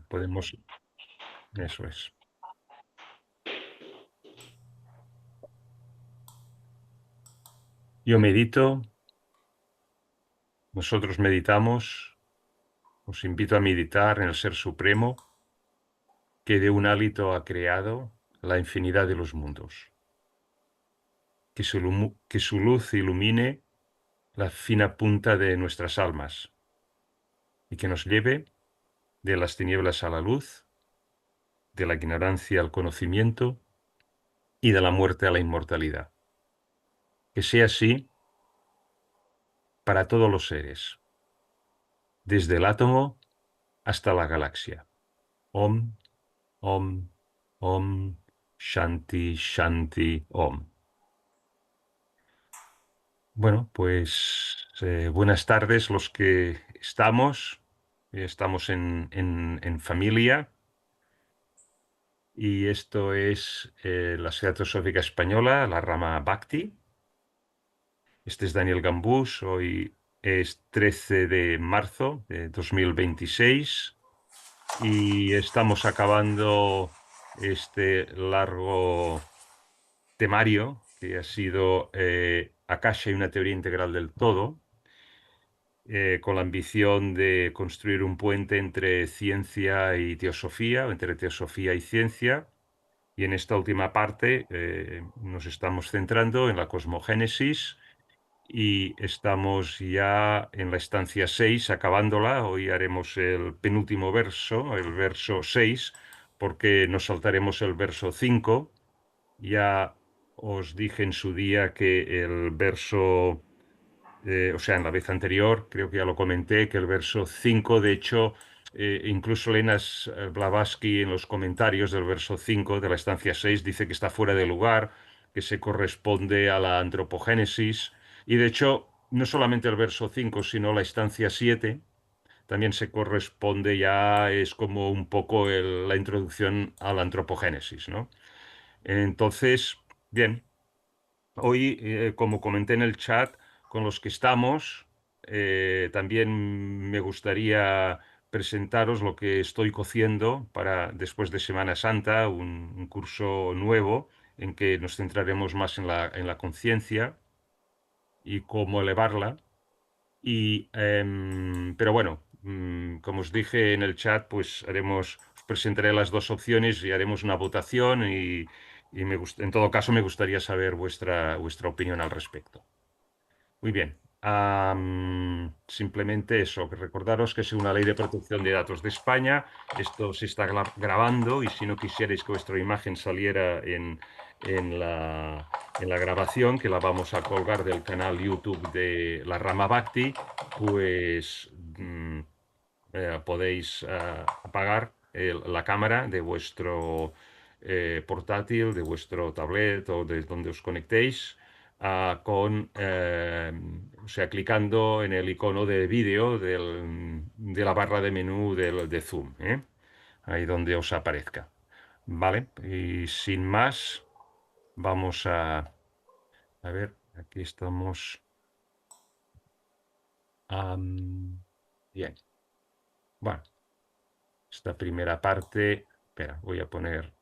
Podemos... Eso es. Yo medito, nosotros meditamos, os invito a meditar en el Ser Supremo, que de un hálito ha creado la infinidad de los mundos. Que su luz ilumine la fina punta de nuestras almas y que nos lleve de las tinieblas a la luz, de la ignorancia al conocimiento y de la muerte a la inmortalidad. Que sea así para todos los seres, desde el átomo hasta la galaxia. Om, Om, Om, Shanti, Shanti, Om. Bueno, pues buenas tardes los que estamos. Estamos en familia y esto es la Sociedad Teosófica Española, la rama Bhakti. Este es Daniel Gambús. Hoy es 13 de marzo de 2026 y estamos acabando este largo temario que ha sido Akasha y una teoría integral del todo, con la ambición de construir un puente entre ciencia y teosofía, o entre teosofía y ciencia. Y en esta última parte nos estamos centrando en la cosmogénesis y estamos ya en la estancia 6, acabándola. Hoy haremos el penúltimo verso, el verso 6, porque nos saltaremos el verso 5. Ya os dije en su día que el verso, o sea, en la vez anterior, creo que ya lo comenté, que el verso 5, de hecho, incluso Lenas Blavatsky en los comentarios del verso 5 de la estancia 6 dice que está fuera de lugar, que se corresponde a la antropogénesis, y de hecho, no solamente el verso 5, sino la estancia 7 también se corresponde, ya es como un poco la introducción a la antropogénesis, ¿no? Entonces, bien, hoy, como comenté en el chat, con los que estamos, también me gustaría presentaros lo que estoy cociendo para después de Semana Santa, un curso nuevo en que nos centraremos más en la conciencia y cómo elevarla. Pero bueno, como os dije en el chat, pues os presentaré las dos opciones y haremos una votación y en todo caso me gustaría saber vuestra opinión al respecto. Muy bien. Simplemente eso, que recordaros que es una ley de protección de datos de España. Esto se está grabando y si no quisierais que vuestra imagen saliera en la grabación, que la vamos a colgar del canal YouTube de la Rama Bhakti, pues podéis apagar la cámara de vuestro portátil, de vuestro tablet o de donde os conectéis o sea, clicando en el icono de vídeo de la barra de menú de Zoom, ¿eh? Ahí donde os aparezca. Vale, y sin más, vamos a ver, aquí estamos. Bien, bueno, esta primera parte, espera, voy a poner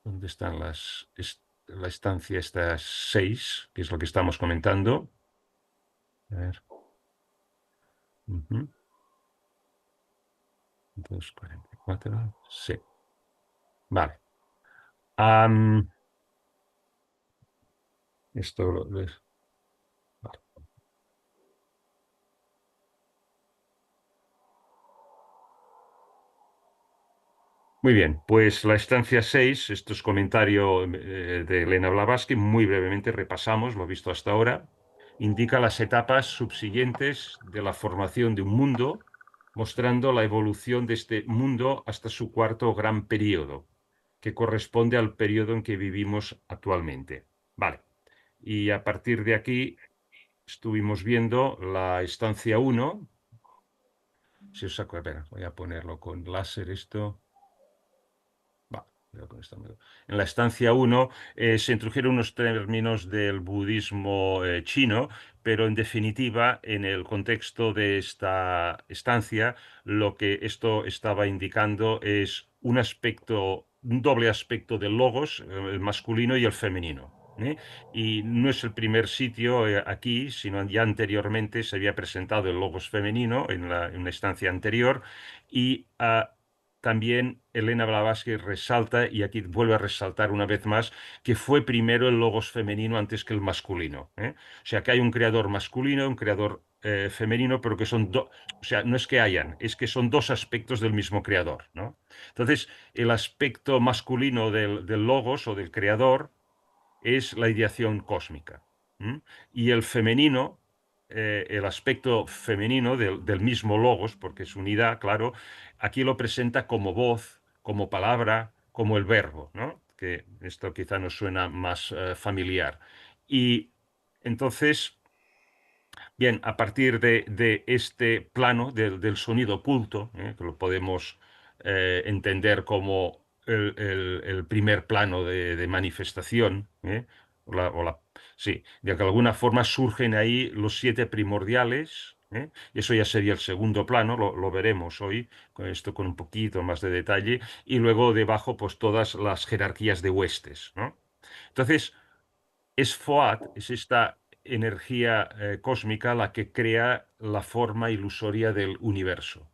¿dónde están la estancia estas 6, que es lo que estamos comentando? A ver. 2:44. Sí. Vale. Am, esto vale. Muy bien, pues la estancia 6, esto es comentario de Elena Blavatsky, muy brevemente repasamos lo visto hasta ahora, indica las etapas subsiguientes de la formación de un mundo, mostrando la evolución de este mundo hasta su cuarto gran periodo, que corresponde al periodo en que vivimos actualmente. Vale, y a partir de aquí estuvimos viendo la estancia 1. Si os saco, espera, voy a ponerlo con láser esto. Va. En la estancia uno se introdujeron unos términos del budismo chino, pero en definitiva, en el contexto de esta estancia, lo que esto estaba indicando es un aspecto, un doble aspecto del logos, el masculino y el femenino. ¿Eh? Y no es el primer sitio aquí, sino ya anteriormente se había presentado el logos femenino en una estancia anterior y también Elena Blavatsky resalta, y aquí vuelve a resaltar una vez más, que fue primero el logos femenino antes que el masculino. ¿Eh? O sea, que hay un creador masculino, un creador femenino, pero que son dos, o sea, no es que hayan, es que son dos aspectos del mismo creador, ¿no? Entonces, el aspecto masculino del logos o del creador es la ideación cósmica. ¿M? Y el femenino, el aspecto femenino del mismo logos, porque es unidad, claro, aquí lo presenta como voz, como palabra, como el verbo, ¿no? Que esto quizá nos suena más familiar. Y entonces, bien, a partir de este plano del sonido oculto, que lo podemos entender como el primer plano de manifestación, o la- sí, de que alguna forma surgen ahí los siete primordiales, y eso ya sería el segundo plano, lo veremos hoy, con esto con un poquito más de detalle, y luego debajo pues todas las jerarquías de huestes, ¿no? Entonces, es Foad, es esta energía cósmica la que crea la forma ilusoria del universo.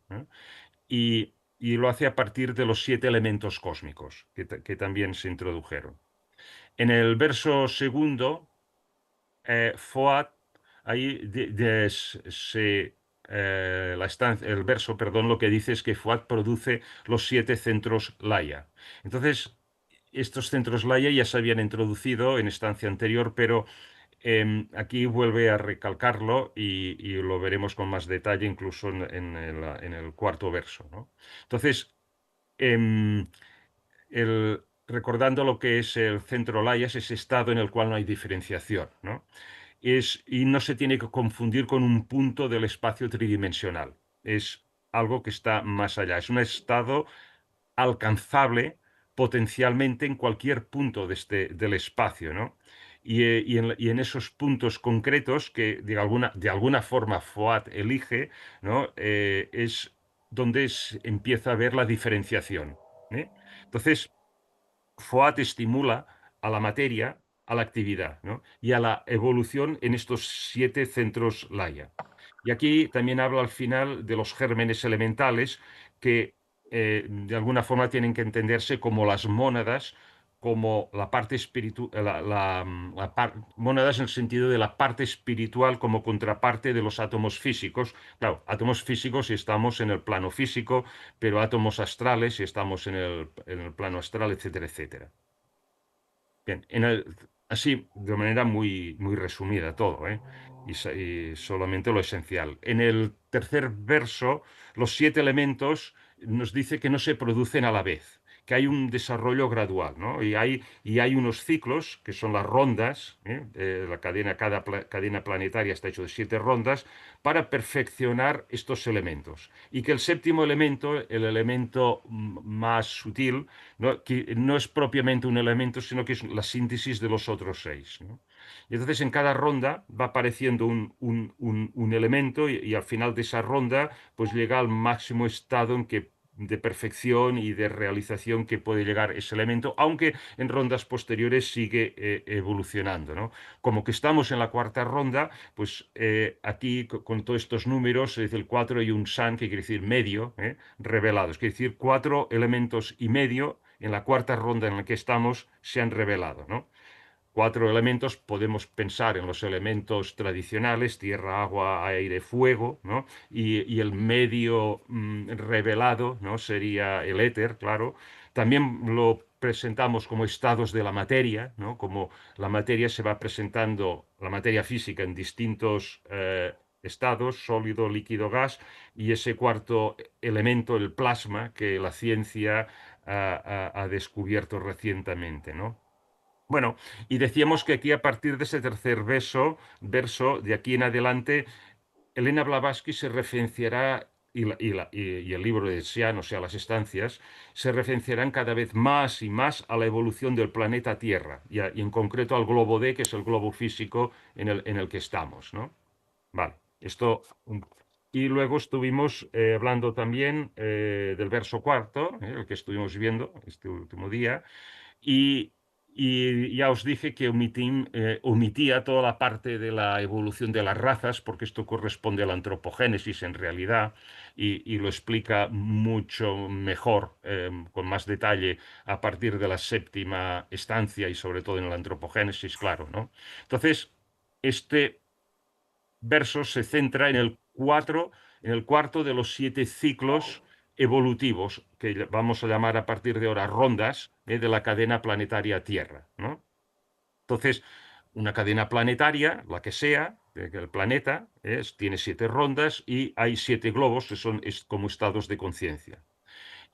Y lo hace a partir de los siete elementos cósmicos que también se introdujeron. En el verso segundo, Foad, ahí el verso, perdón, lo que dice es que Foad produce los siete centros Laya. Entonces, estos centros Laya ya se habían introducido en estancia anterior, pero aquí vuelve a recalcarlo y lo veremos con más detalle incluso en el cuarto verso, ¿no? Entonces, em, recordando lo que es el centro Laya, es ese estado en el cual no hay diferenciación, ¿no? Y no se tiene que confundir con un punto del espacio tridimensional. Es algo que está más allá. Es un estado alcanzable potencialmente en cualquier punto del espacio, ¿no? Y en esos puntos concretos que de alguna forma Foad elige, ¿no? Es donde empieza a ver la diferenciación. ¿Eh? Entonces, Foad estimula a la materia, a la actividad, ¿no? Y a la evolución en estos siete centros Laya. Y aquí también hablo al final de los gérmenes elementales que de alguna forma tienen que entenderse como las mónadas, como la parte espiritual, mónadas en el sentido de la parte espiritual como contraparte de los átomos físicos. Claro, átomos físicos si estamos en el plano físico, pero átomos astrales si estamos en el plano astral, etcétera, etcétera. Bien, así, de manera muy, muy resumida todo, ¿eh? Y solamente lo esencial. En el tercer verso, los siete elementos nos dice que no se producen a la vez, que hay un desarrollo gradual, ¿no? Y hay unos ciclos, que son las rondas, ¿eh? La cadena, cadena planetaria está hecho de siete rondas, para perfeccionar estos elementos. Y que el séptimo elemento, el elemento más sutil, ¿no? Que no es propiamente un elemento, sino que es la síntesis de los otros seis, ¿no? Y entonces en cada ronda va apareciendo un elemento y al final de esa ronda pues llega al máximo estado de perfección y de realización que puede llegar ese elemento, aunque en rondas posteriores sigue evolucionando, ¿no? Como que estamos en la cuarta ronda, pues aquí con todos estos números, se dice el 4 y un san, que quiere decir medio, revelados, quiere decir cuatro elementos y medio en la cuarta ronda en la que estamos se han revelado, ¿no? Cuatro elementos, podemos pensar en los elementos tradicionales, tierra, agua, aire, fuego, ¿no? Y el medio revelado, ¿no? Sería el éter, claro. También lo presentamos como estados de la materia, ¿no? Como la materia se va presentando, la materia física en distintos estados, sólido, líquido, gas, y ese cuarto elemento, el plasma, que la ciencia ha descubierto recientemente, ¿no? Bueno, y decíamos que aquí a partir de ese tercer verso, de aquí en adelante, Elena Blavatsky se referenciará y el libro de Xi'an, o sea, las estancias, se referenciarán cada vez más y más a la evolución del planeta Tierra y en concreto al globo D, que es el globo físico en el que estamos, ¿no? Vale, esto. Y luego estuvimos hablando también del verso cuarto, el que estuvimos viendo este último día, y, y ya os dije que omitía toda la parte de la evolución de las razas, porque esto corresponde a la antropogénesis en realidad, y lo explica mucho mejor, con más detalle, a partir de la séptima estancia y sobre todo en la antropogénesis, claro, ¿no? Entonces, este verso se centra en el cuarto de los 7 ciclos evolutivos, que vamos a llamar a partir de ahora rondas, de la cadena planetaria Tierra, ¿no? Entonces, una cadena planetaria, la que sea, el planeta, tiene 7 rondas y hay 7 globos que son como estados de conciencia.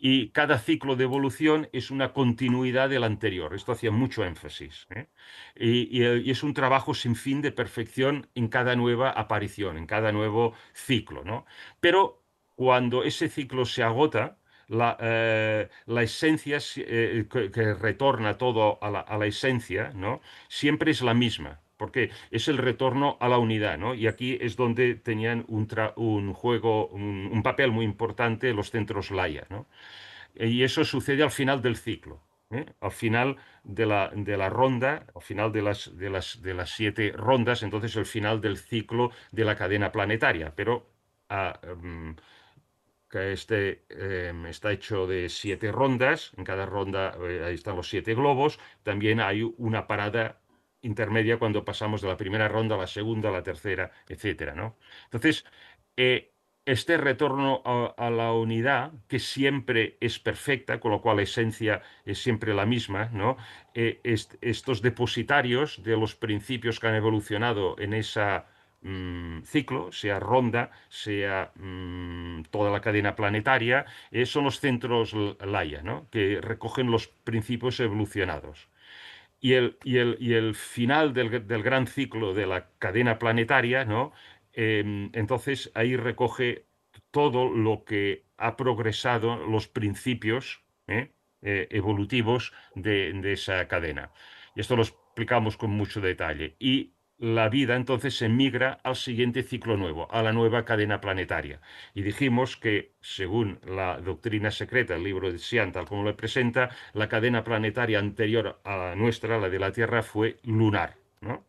Y cada ciclo de evolución es una continuidad del anterior. Esto hacía mucho énfasis, ¿eh? Y es un trabajo sin fin de perfección en cada nueva aparición, en cada nuevo ciclo, ¿no? Pero cuando ese ciclo se agota, la esencia que retorna todo a la esencia, ¿no? Siempre es la misma. Porque es el retorno a la unidad, ¿no? Y aquí es donde tenían un juego, un papel muy importante los centros Laia, ¿no? Y eso sucede al final del ciclo, ¿eh? Al final de la ronda, al final de las 7 rondas, entonces el final del ciclo de la cadena planetaria. Pero ah, que está hecho de 7 rondas. En cada ronda, ahí están los 7 globos. También hay una parada intermedia cuando pasamos de la primera ronda a la segunda, a la tercera, etcétera, ¿no? Entonces, eh, este retorno a la unidad, que siempre es perfecta, con lo cual la esencia es siempre la misma, ¿no? Estos depositarios de los principios que han evolucionado en esa ciclo, sea ronda, sea toda la cadena planetaria, son los centros Laia, ¿no? Que recogen los principios evolucionados. Y el final del gran ciclo de la cadena planetaria, ¿no? Entonces ahí recoge todo lo que ha progresado, los principios evolutivos de esa cadena. Y esto lo explicamos con mucho detalle. Y la vida entonces emigra al siguiente ciclo nuevo, a la nueva cadena planetaria. Y dijimos que, según la doctrina secreta, el libro de Xi'an, tal como lo presenta, la cadena planetaria anterior a la nuestra, la de la Tierra, fue lunar, ¿no?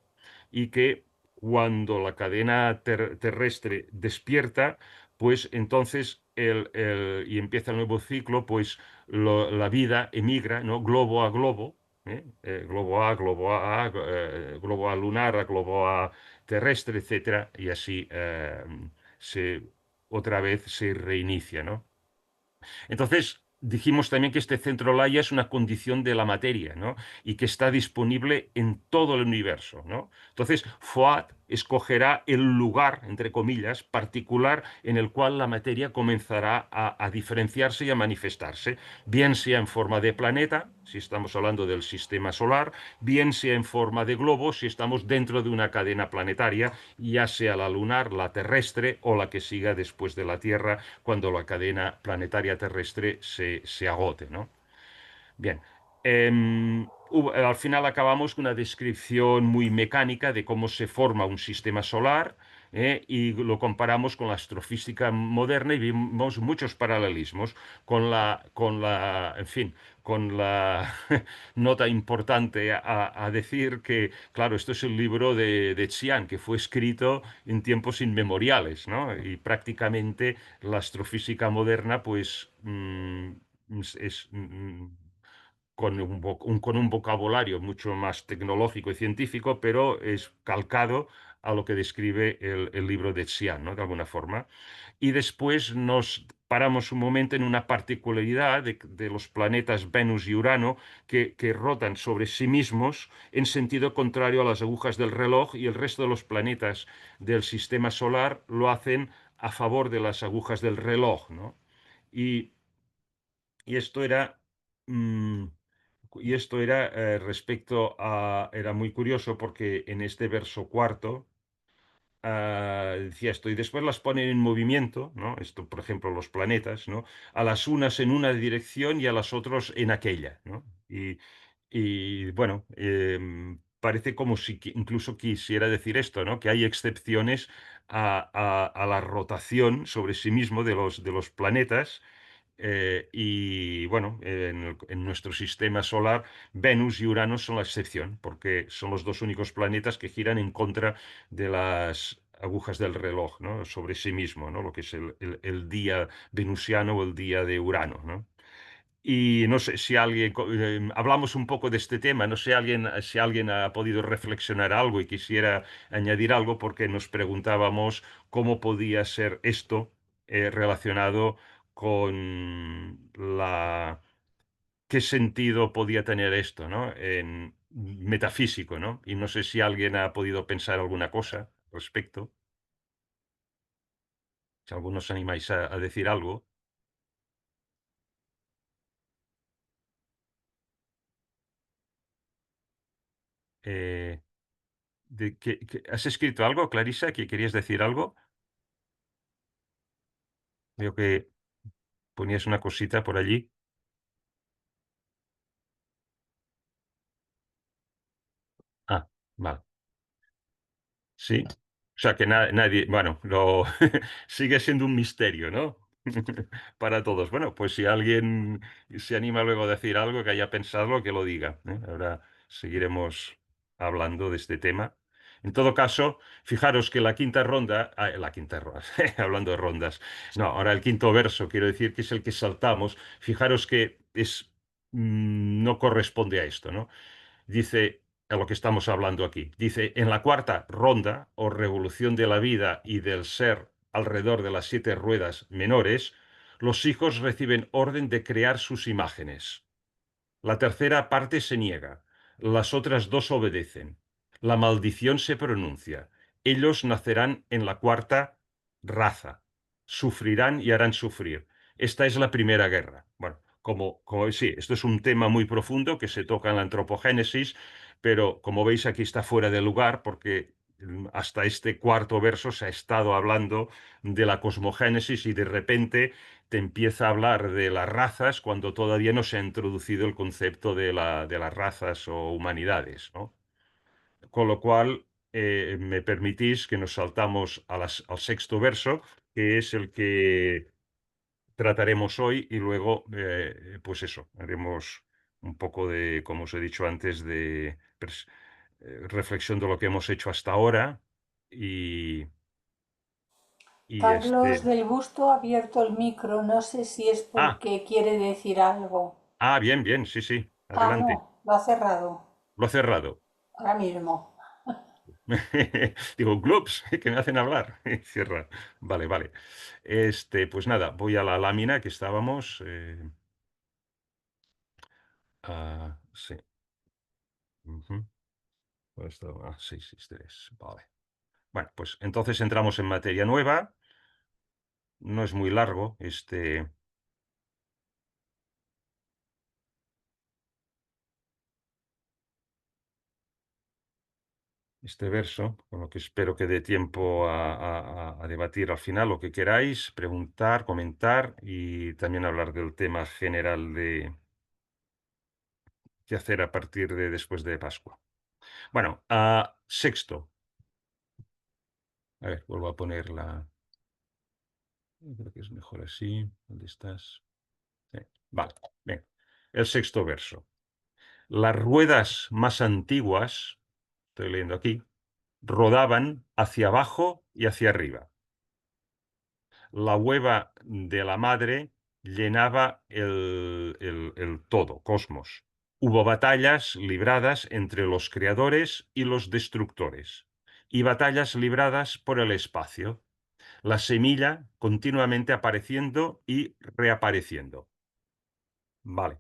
Y que cuando la cadena terrestre despierta, pues entonces y empieza el nuevo ciclo, pues la vida emigra, ¿no? Globo a globo, globo A, globo A lunar, a globo A terrestre, etcétera, y así se, otra vez se reinicia, ¿no? Entonces, dijimos también que este centro Laia es una condición de la materia, ¿no? Y que está disponible en todo el universo, ¿no? Entonces, Fuad escogerá el lugar, entre comillas, particular en el cual la materia comenzará a diferenciarse y a manifestarse, bien sea en forma de planeta, si estamos hablando del sistema solar, bien sea en forma de globo, si estamos dentro de una cadena planetaria, ya sea la lunar, la terrestre o la que siga después de la Tierra, cuando la cadena planetaria terrestre se agote, ¿no? Bien. Al final acabamos con una descripción muy mecánica de cómo se forma un sistema solar, y lo comparamos con la astrofísica moderna y vimos muchos paralelismos en fin, con la nota importante a decir que, claro, esto es el libro de Xi'an, que fue escrito en tiempos inmemoriales, ¿no? Y prácticamente la astrofísica moderna, pues, con un vocabulario mucho más tecnológico y científico, pero es calcado a lo que describe el libro de Xi'an, ¿no? De alguna forma. Y después nos paramos un momento en una particularidad de los planetas Venus y Urano que rotan sobre sí mismos en sentido contrario a las agujas del reloj, y el resto de los planetas del sistema solar lo hacen a favor de las agujas del reloj, ¿no? Y, y esto era... mm, respecto a... Era muy curioso porque en este verso cuarto decía esto, y después las ponen en movimiento, ¿no? Esto, por ejemplo, los planetas, ¿no? A las unas en una dirección y a las otras en aquella, ¿no? Y, bueno, parece como si incluso quisiera decir esto, ¿no? Que hay excepciones a la rotación sobre sí mismo de los planetas. Y bueno, en nuestro sistema solar, Venus y Urano son la excepción, porque son los dos únicos planetas que giran en contra de las agujas del reloj, ¿no? Sobre sí mismo, ¿no? Lo que es el día venusiano o el día de Urano, ¿no? Y no sé si alguien, hablamos un poco de este tema, no sé si alguien ha podido reflexionar algo y quisiera añadir algo, porque nos preguntábamos cómo podía ser esto relacionado con qué sentido podía tener esto, ¿no? En metafísico, ¿no? Y no sé si alguien ha podido pensar alguna cosa al respecto, si algunos os animáis a decir algo. Eh, ¿Has escrito algo, Clarisa? ¿Que querías decir algo? Veo que ponías una cosita por allí. Ah, vale. Sí. O sea que nadie, bueno, sigue siendo un misterio, ¿no? Para todos. Bueno, pues si alguien se anima luego a decir algo, que haya pensado, que lo diga, ¿eh? Ahora seguiremos hablando de este tema. En todo caso, fijaros que la quinta ronda, la quinta ronda, hablando de rondas, no, ahora el quinto verso, quiero decir que es el que saltamos. Fijaros que no corresponde a esto, ¿no? Dice, a lo que estamos hablando aquí, dice, en la cuarta ronda o revolución de la vida y del ser alrededor de las siete ruedas menores, los hijos reciben orden de crear sus imágenes. La tercera parte se niega, las otras dos obedecen. La maldición se pronuncia. Ellos nacerán en la cuarta raza. Sufrirán y harán sufrir. Esta es la primera guerra. Bueno, como sí, esto es un tema muy profundo que se toca en la antropogénesis, pero como veis aquí está fuera de lugar porque hasta este cuarto verso se ha estado hablando de la cosmogénesis y de repente te empieza a hablar de las razas cuando todavía no se ha introducido el concepto de las razas o humanidades, ¿no? Con lo cual, me permitís que nos saltamos al sexto verso, que es el que trataremos hoy, y luego, pues eso, haremos un poco de, como os he dicho antes, de reflexión de lo que hemos hecho hasta ahora y, y Carlos del Busto ha abierto el micro, no sé si es Ah, porque quiere decir algo. bien, bien, sí, sí, Ah, adelante. no, lo ha cerrado, Lo he cerrado. ahora mismo. Digo, glups, que me hacen hablar. Cierra. Vale, vale. Pues nada, voy a la lámina que estábamos. Sí. Ujú. Esto, 663. Vale. Bueno, pues entonces entramos en materia nueva. No es muy largo este verso, con lo que espero que dé tiempo a debatir al final lo que queráis, preguntar, comentar y también hablar del tema general de qué hacer a partir de después de Pascua. Bueno, sexto. A ver, vuelvo a poner la. Yo creo que es mejor así. ¿Dónde estás? Sí. Vale, bien. El sexto verso. Las ruedas más antiguas, estoy leyendo aquí, rodaban hacia abajo y hacia arriba. La hueva de la madre llenaba el todo, cosmos. Hubo batallas libradas entre los creadores y los destructores, y batallas libradas por el espacio, la semilla continuamente apareciendo y reapareciendo. Vale.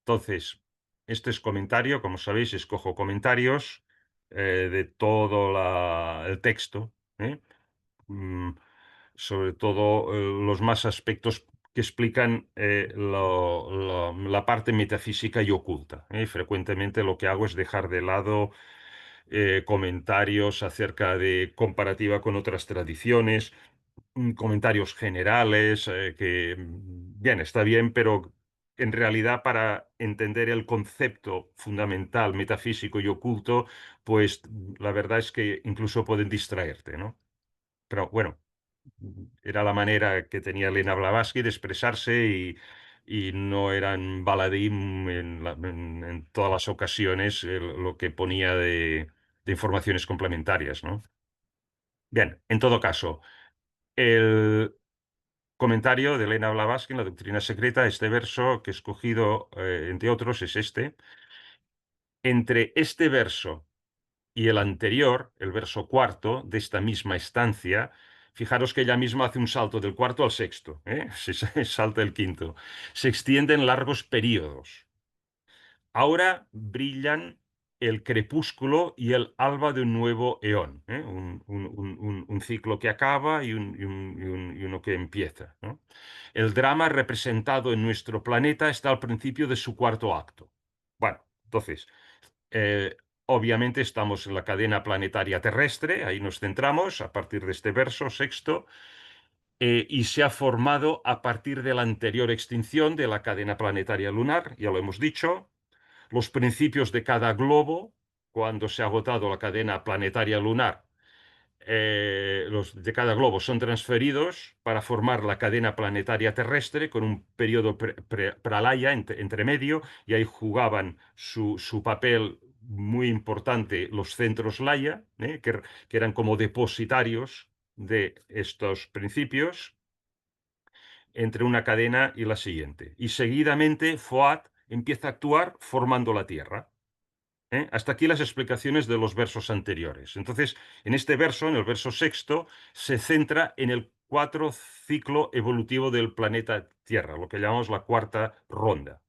Entonces, este es comentario, como sabéis, escojo comentarios de todo el texto, ¿eh? Mm, Sobre todo los más aspectos que explican la parte metafísica y oculta, ¿eh? Frecuentemente lo que hago es dejar de lado comentarios acerca de comparativa con otras tradiciones, comentarios generales, bien, está bien, pero en realidad para entender el concepto fundamental, metafísico y oculto, pues la verdad es que incluso pueden distraerte, ¿no? Pero bueno, era la manera que tenía Elena Blavatsky de expresarse y no eran baladín en todas las ocasiones lo que ponía de informaciones complementarias, ¿no? Bien, en todo caso, el comentario de Elena Blavatsky en la Doctrina Secreta, este verso que he escogido, entre otros, es este. Entre este verso y el anterior, el verso cuarto de esta misma estancia, fijaros que ella misma hace un salto del cuarto al sexto, ¿eh? Se salta el quinto. Se extienden largos periodos. Ahora brillan el crepúsculo y el alba de un nuevo eón, ¿eh? Un ciclo que acaba y uno que empieza, ¿no? El drama representado en nuestro planeta está al principio de su cuarto acto. Bueno, entonces, eh, obviamente estamos en la cadena planetaria terrestre, ahí nos centramos a partir de este verso sexto, y se ha formado a partir de la anterior extinción de la cadena planetaria lunar, ya lo hemos dicho. Los principios de cada globo, cuando se ha agotado la cadena planetaria lunar, los de cada globo son transferidos para formar la cadena planetaria terrestre con un periodo pralaya entre medio, y ahí jugaban su papel muy importante los centros Laya, que eran como depositarios de estos principios entre una cadena y la siguiente. Y seguidamente Foad empieza a actuar formando la Tierra. Hasta aquí las explicaciones de los versos anteriores. Entonces, en este verso, en el verso sexto, se centra en el cuatro ciclo evolutivo del planeta Tierra, lo que llamamos la cuarta ronda.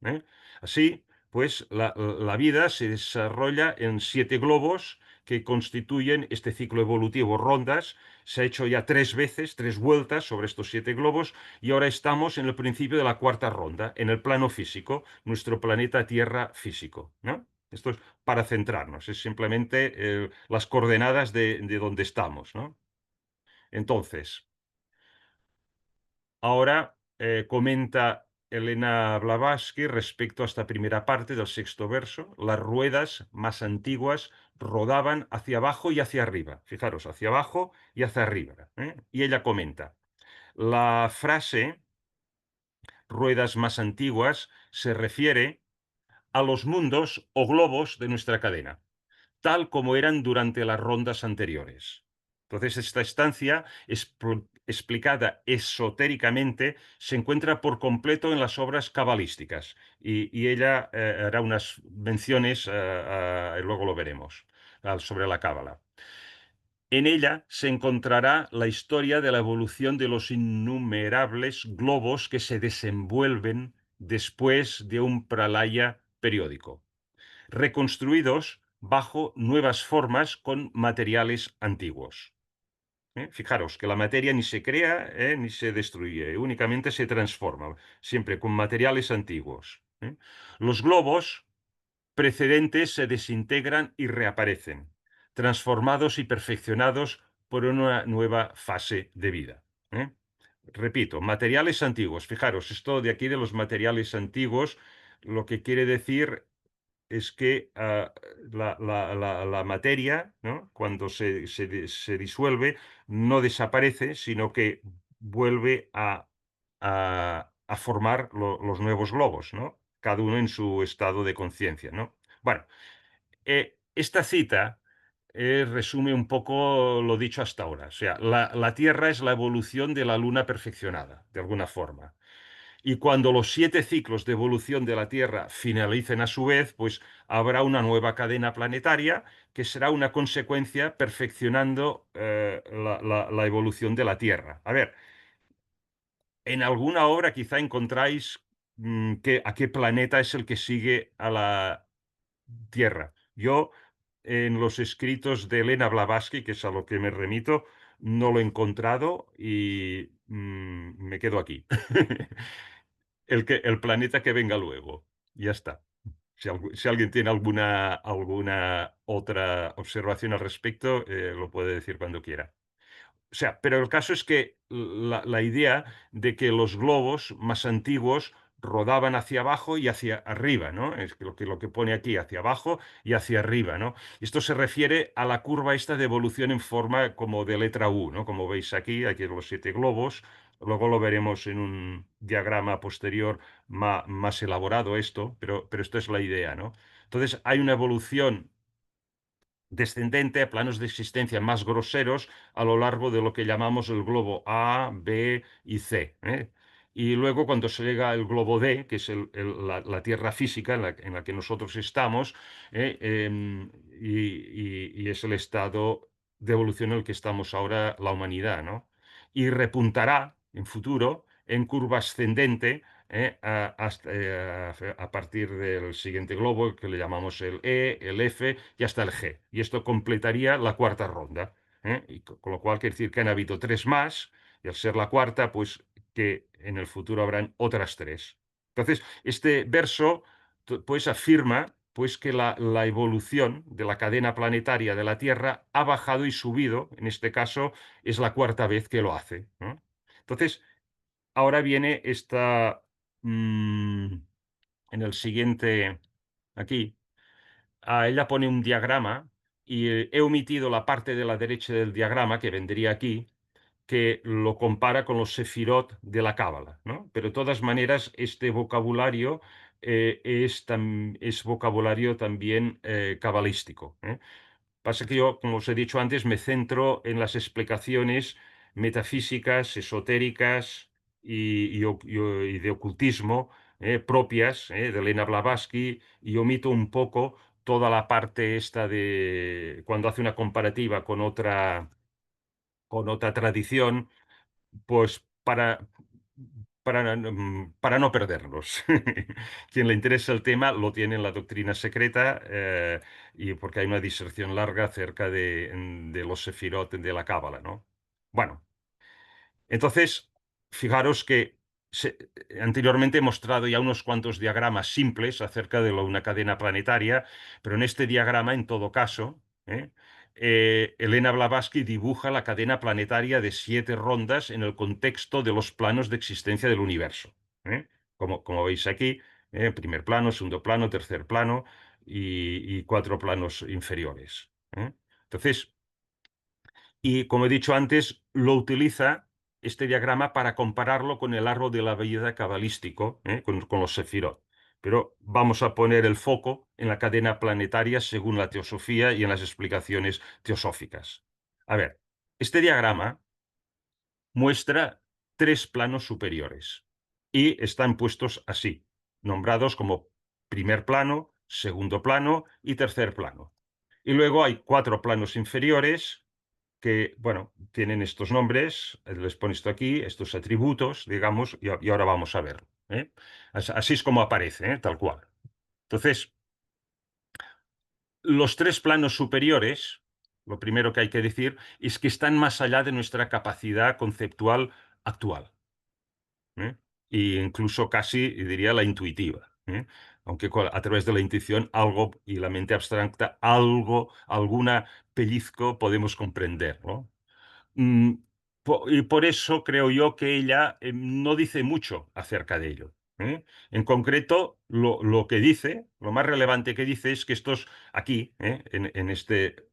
Así, pues, la vida se desarrolla en 7 globos que constituyen este ciclo evolutivo, rondas. Se ha hecho ya 3 veces, 3 vueltas sobre estos 7 globos, y ahora estamos en el principio de la cuarta ronda, en el plano físico, nuestro planeta Tierra físico, ¿no? Esto es para centrarnos, es simplemente las coordenadas de donde estamos, ¿no? Entonces, ahora comenta Elena Blavatsky respecto a esta primera parte del sexto verso: las ruedas más antiguas rodaban hacia abajo y hacia arriba. Fijaros, hacia abajo y hacia arriba, ¿eh? Y ella comenta, la frase ruedas más antiguas se refiere a los mundos o globos de nuestra cadena, tal como eran durante las rondas anteriores. Entonces, esta estancia, explicada esotéricamente, se encuentra por completo en las obras cabalísticas, y ella hará unas menciones, luego lo veremos, sobre la cábala. En ella se encontrará la historia de la evolución de los innumerables globos que se desenvuelven después de un pralaya periódico, reconstruidos bajo nuevas formas con materiales antiguos. Fijaros que la materia ni se crea, ni se destruye, únicamente se transforma, siempre con materiales antiguos. Los globos precedentes se desintegran y reaparecen, transformados y perfeccionados por una nueva fase de vida. ¿eh? Repito, materiales antiguos. Fijaros, esto de aquí de los materiales antiguos, lo que quiere decir es que la materia, ¿no? Cuando se disuelve, no desaparece, sino que vuelve a formar los nuevos globos, ¿no? Cada uno en su estado de conciencia, ¿no? Bueno, esta cita resume un poco lo dicho hasta ahora. O sea, la Tierra es la evolución de la Luna perfeccionada, de alguna forma. Y cuando los 7 ciclos de evolución de la Tierra finalicen a su vez, pues habrá una nueva cadena planetaria que será una consecuencia perfeccionando la evolución de la Tierra. A ver, en alguna obra quizá encontráis a qué planeta es el que sigue a la Tierra. Yo, en los escritos de Elena Blavatsky, que es a lo que me remito, no lo he encontrado y me quedo aquí. El planeta que venga luego. Ya está. Si alguien tiene alguna otra observación al respecto, lo puede decir cuando quiera. O sea, pero el caso es que la idea de que los globos más antiguos rodaban hacia abajo y hacia arriba, ¿no? Es lo que pone aquí, hacia abajo y hacia arriba, ¿no? Esto se refiere a la curva esta de evolución en forma como de letra U, ¿no? Como veis aquí los 7 globos. Luego lo veremos en un diagrama posterior más elaborado esto, pero esto es la idea, ¿no? Entonces hay una evolución descendente a planos de existencia más groseros a lo largo de lo que llamamos el globo A, B y C, ¿eh? Y luego cuando se llega al globo D, que es la Tierra física en la que nosotros estamos, y es el estado de evolución en el que estamos ahora la humanidad, ¿no? Y repuntará en futuro en curva ascendente, a partir del siguiente globo, que le llamamos el E, el F y hasta el G. Y esto completaría la cuarta ronda. Y con lo cual quiere decir que han habido tres más, y al ser la cuarta, pues que en el futuro habrán otras tres. Entonces, este verso pues afirma pues que la evolución de la cadena planetaria de la Tierra ha bajado y subido, en este caso es la cuarta vez que lo hace, ¿no? Entonces, ahora viene en el siguiente, aquí, ella pone un diagrama y he omitido la parte de la derecha del diagrama que vendría aquí, que lo compara con los sefirot de la Cábala, ¿no? Pero de todas maneras, este vocabulario es vocabulario también cabalístico, ¿eh? Pasa que yo, como os he dicho antes, me centro en las explicaciones metafísicas, esotéricas y de ocultismo, propias, de Elena Blavatsky, y omito un poco toda la parte esta de cuando hace una comparativa con otra tradición, pues para no perderlos. Quien le interesa el tema lo tiene en la doctrina secreta, y porque hay una diserción larga acerca de los sefirot de la Cábala, ¿no? Bueno, entonces, fijaros que anteriormente he mostrado ya unos cuantos diagramas simples acerca de una cadena planetaria, pero en este diagrama, en todo caso, Elena Blavatsky dibuja la cadena planetaria de 7 rondas en el contexto de los planos de existencia del universo, ¿eh? Como veis aquí, primer plano, segundo plano, tercer plano y 4 planos inferiores, ¿eh? Entonces, y como he dicho antes, lo utiliza este diagrama para compararlo con el árbol de la vida cabalístico, con los sefirot. Pero vamos a poner el foco en la cadena planetaria según la teosofía y en las explicaciones teosóficas. A ver, este diagrama muestra 3 planos superiores y están puestos así, nombrados como primer plano, segundo plano y tercer plano. Y luego hay 4 planos inferiores que, bueno, tienen estos nombres, les pone esto aquí, estos atributos, digamos, y ahora vamos a verlo, ¿eh? Así es como aparece, tal cual. Entonces, los 3 planos superiores, lo primero que hay que decir es que están más allá de nuestra capacidad conceptual actual, ¿eh? E incluso casi, diría, la intuitiva, ¿eh? Aunque a través de la intuición algo y la mente abstracta, algo, alguna pellizco podemos comprender, ¿no? Mm, y por eso creo yo que ella no dice mucho acerca de ello, ¿eh? En concreto, lo que dice, lo más relevante que dice es que estos aquí, en este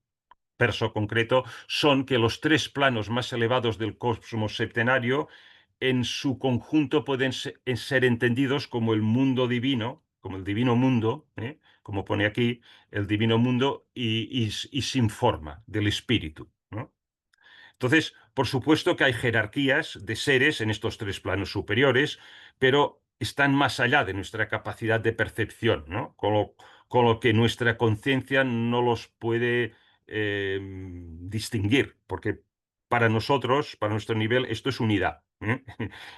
verso concreto, son que los 3 planos más elevados del cosmos septenario en su conjunto pueden ser entendidos como el mundo divino, como el divino mundo, como pone aquí, el divino mundo y sin forma del espíritu, ¿no? Entonces, por supuesto que hay jerarquías de seres en estos 3 planos superiores, pero están más allá de nuestra capacidad de percepción, ¿no? Con lo que nuestra conciencia no los puede distinguir, porque para nosotros, para nuestro nivel, esto es unidad, ¿eh?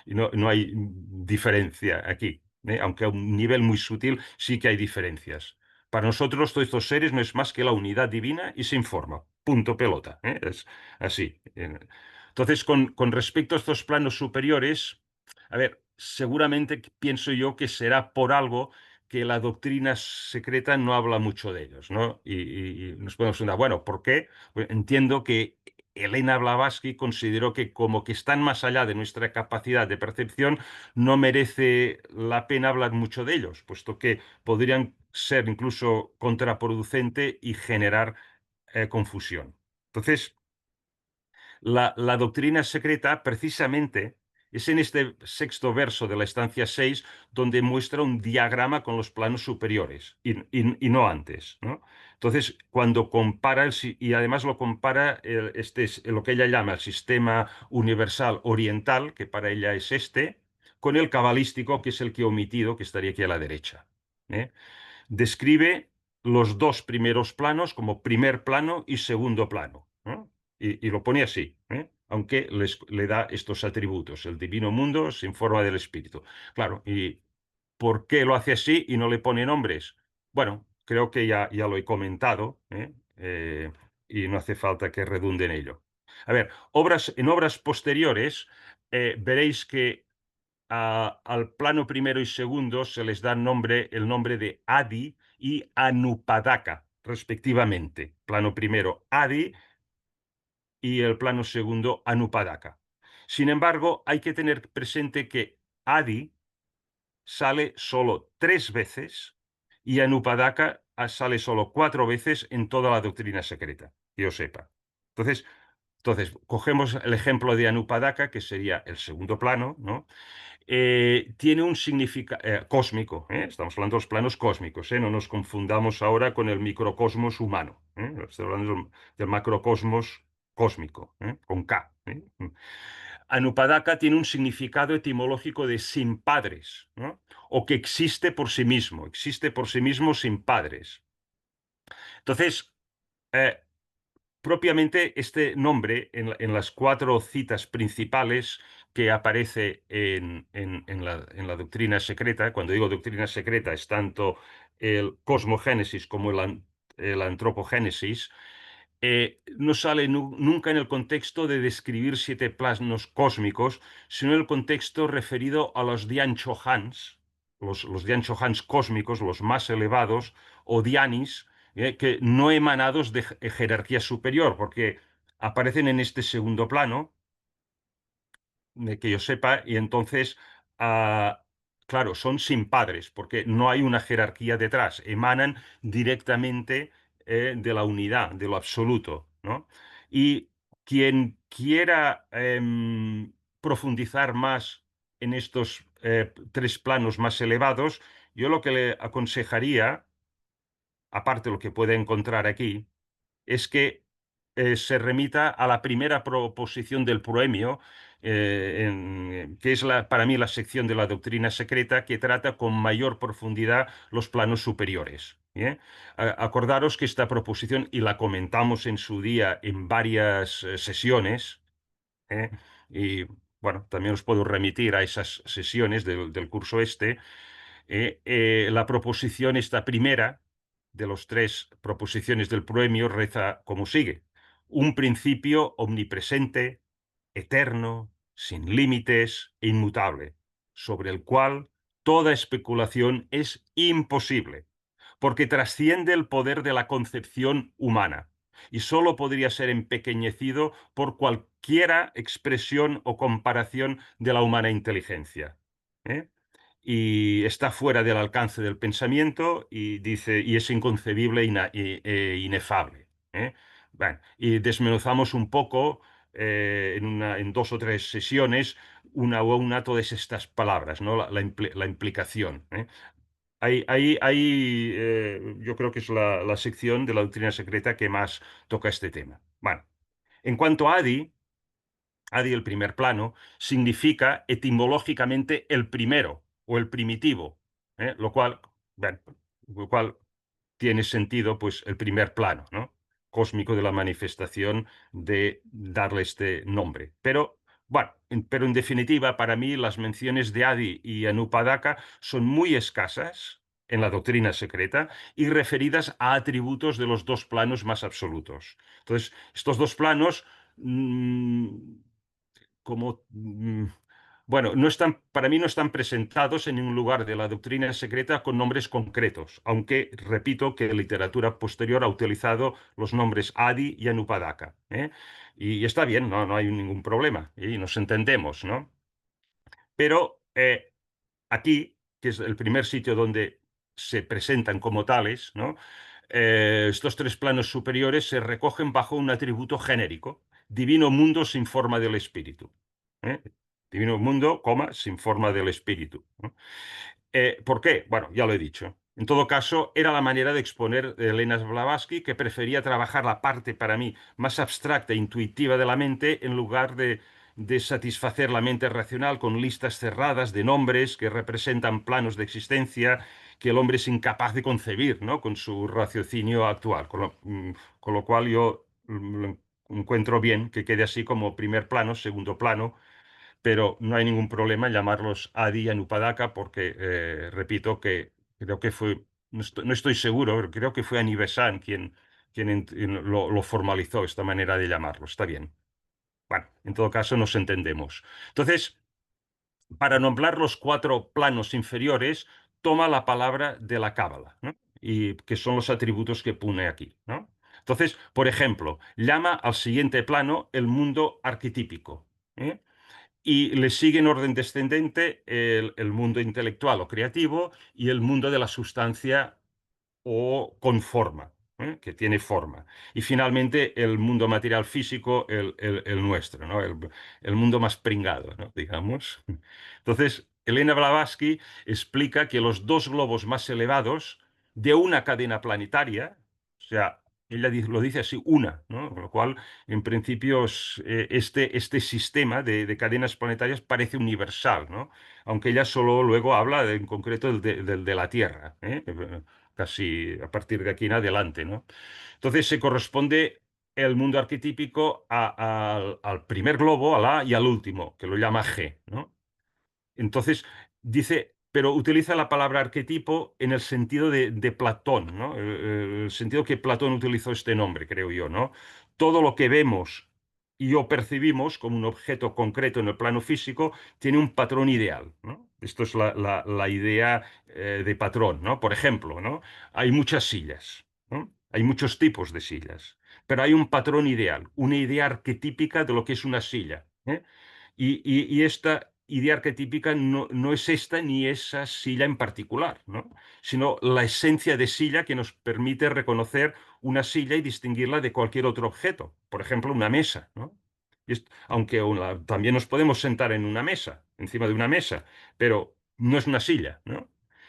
Y no hay diferencia aquí, ¿eh? Aunque a un nivel muy sutil sí que hay diferencias. Para nosotros, todos estos seres no es más que la unidad divina y sin forma. Punto pelota, ¿eh? Es así. Entonces, con respecto a estos planos superiores, a ver, seguramente pienso yo que será por algo que la doctrina secreta no habla mucho de ellos, ¿no? Y nos podemos preguntar, bueno, ¿por qué? Pues entiendo que Elena Blavatsky consideró que como que están más allá de nuestra capacidad de percepción, no merece la pena hablar mucho de ellos, puesto que podrían ser incluso contraproducente y generar confusión. Entonces, la doctrina secreta, precisamente, es en este sexto verso de la estancia 6 donde muestra un diagrama con los planos superiores y no antes, ¿no? Entonces, cuando compara, y además lo compara, lo que ella llama el sistema universal oriental, que para ella es este, con el cabalístico, que es el que he omitido, que estaría aquí a la derecha. ¿Eh? Describe los dos primeros planos como primer plano y segundo plano, ¿no? Y lo pone así, ¿eh? Aunque le da estos atributos, el divino mundo sin forma del espíritu. Claro, ¿y por qué lo hace así y no le pone nombres? Bueno, creo que ya lo he comentado, ¿eh? Y no hace falta que redunde en ello. A ver, en obras posteriores veréis que al plano primero y segundo se les da el nombre de Adi y Anupadaka, respectivamente. Plano primero Adi y el plano segundo Anupadaka. Sin embargo, hay que tener presente que Adi sale solo 3 veces y Anupadaka sale solo 4 veces en toda la doctrina secreta, que yo sepa. Entonces, cogemos el ejemplo de Anupadaka, que sería el segundo plano, ¿no? Tiene un significado cósmico, ¿eh? Estamos hablando de los planos cósmicos, ¿eh? No nos confundamos ahora con el microcosmos humano, ¿eh? Estamos hablando del macrocosmos cósmico, ¿eh? Con K, ¿eh? Anupadaka tiene un significado etimológico de sin padres, ¿no? O que existe por sí mismo sin padres. Entonces, eh, propiamente este nombre en las 4 citas principales que aparece en la doctrina secreta, cuando digo doctrina secreta es tanto el cosmogénesis como el antropogénesis, no sale nunca en el contexto de describir 7 planos cósmicos, sino en el contexto referido a los Dhyan Chohans, los Dhyan Chohans cósmicos, los más elevados, o Dhyanis, que no emanados de jerarquía superior, porque aparecen en este segundo plano, que yo sepa, y entonces, claro, son sin padres, porque no hay una jerarquía detrás, emanan directamente de la unidad, de lo absoluto, ¿no? Y quien quiera profundizar más en estos 3 planos más elevados, yo lo que le aconsejaría, aparte de lo que puede encontrar aquí, es que se remita a la primera proposición del proemio, que es para mí la sección de la doctrina secreta que trata con mayor profundidad los planos superiores. ¿Eh? Acordaros que esta proposición, y la comentamos en su día en varias sesiones, ¿eh? Y bueno, también os puedo remitir a esas sesiones del curso este, la proposición, esta primera de las 3 proposiciones del proemio, reza como sigue: un principio omnipresente, eterno, sin límites e inmutable, sobre el cual toda especulación es imposible, porque trasciende el poder de la concepción humana y sólo podría ser empequeñecido por cualquiera expresión o comparación de la humana inteligencia. ¿Eh? Y está fuera del alcance del pensamiento y dice, y es inconcebible e inefable. ¿Eh? Bueno, y desmenuzamos un poco en 2 o 3 sesiones una todas estas palabras, ¿no? La implicación. ¿Eh? Yo creo que es la sección de la doctrina secreta que más toca este tema. Bueno, en cuanto a Adi, el primer plano, significa etimológicamente el primero o el primitivo, lo cual, bueno, lo cual tiene sentido, pues, el primer plano, ¿no? Cósmico de la manifestación de darle este nombre. Pero, bueno, pero en definitiva, para mí las menciones de Adi y Anupadaka son muy escasas en la doctrina secreta y referidas a atributos de los 2 planos más absolutos. Entonces, estos 2 planos, como Bueno, no están, para mí no están presentados en ningún lugar de la doctrina secreta con nombres concretos, aunque repito que la literatura posterior ha utilizado los nombres Adi y Anupadaka, ¿eh? Y está bien, no hay ningún problema, y nos entendemos, ¿no? Pero aquí, que es el primer sitio donde se presentan como tales, ¿no? Estos tres planos superiores se recogen bajo un atributo genérico, divino mundo sin forma del espíritu. ¿Eh? Divino mundo, coma, sin forma del espíritu, ¿no? ¿Por qué? Bueno, ya lo he dicho. En todo caso, era la manera de exponer de Elena Blavatsky, que prefería trabajar la parte, para mí, más abstracta e intuitiva de la mente en lugar de satisfacer la mente racional con listas cerradas de nombres que representan planos de existencia que el hombre es incapaz de concebir, ¿no? Con su raciocinio actual. Con lo cual yo encuentro bien que quede así como primer plano, segundo plano, pero no hay ningún problema en llamarlos Adi y Anupadaka porque, repito, que creo que fue, no estoy seguro, pero creo que fue Anibesan quien lo formalizó, esta manera de llamarlo. Está bien. Bueno, en todo caso nos entendemos. Entonces, para nombrar los cuatro planos inferiores, toma la palabra de la Cábala, ¿no? Y que son los atributos que pone aquí, ¿no? Entonces, por ejemplo, llama al siguiente plano el mundo arquetípico, ¿eh? Y le sigue en orden descendente el mundo intelectual o creativo y el mundo de la sustancia o con forma, que tiene forma. Y finalmente el mundo material físico, el nuestro, ¿no? El mundo más pringado, ¿no? Digamos. Entonces, Elena Blavatsky explica que los dos globos más elevados de una cadena planetaria, o sea, ella lo dice así, una, ¿no? Con lo cual, en principio, este sistema de cadenas planetarias parece universal, ¿no? Aunque ella solo luego habla en concreto del de la Tierra, ¿eh? Casi a partir de aquí en adelante, ¿no? Entonces se corresponde el mundo arquetípico al primer globo, al A, y al último, que lo llama G, ¿no? Entonces, dice, pero utiliza la palabra arquetipo en el sentido de Platón, ¿no? El sentido que Platón utilizó este nombre, creo yo, ¿no? Todo lo que vemos y o percibimos como un objeto concreto en el plano físico tiene un patrón ideal, ¿no? Esto es la idea de patrón, ¿no? Por ejemplo, ¿no? Hay muchas sillas, ¿no? Hay muchos tipos de sillas, pero hay un patrón ideal, una idea arquetípica de lo que es una silla, ¿eh? Y esta idea arquetípica no es esta ni esa silla en particular, ¿no? Sino la esencia de silla que nos permite reconocer una silla y distinguirla de cualquier otro objeto, por ejemplo, una mesa, ¿no? Aunque también nos podemos sentar en una mesa, encima de una mesa, pero no es una silla, ¿no?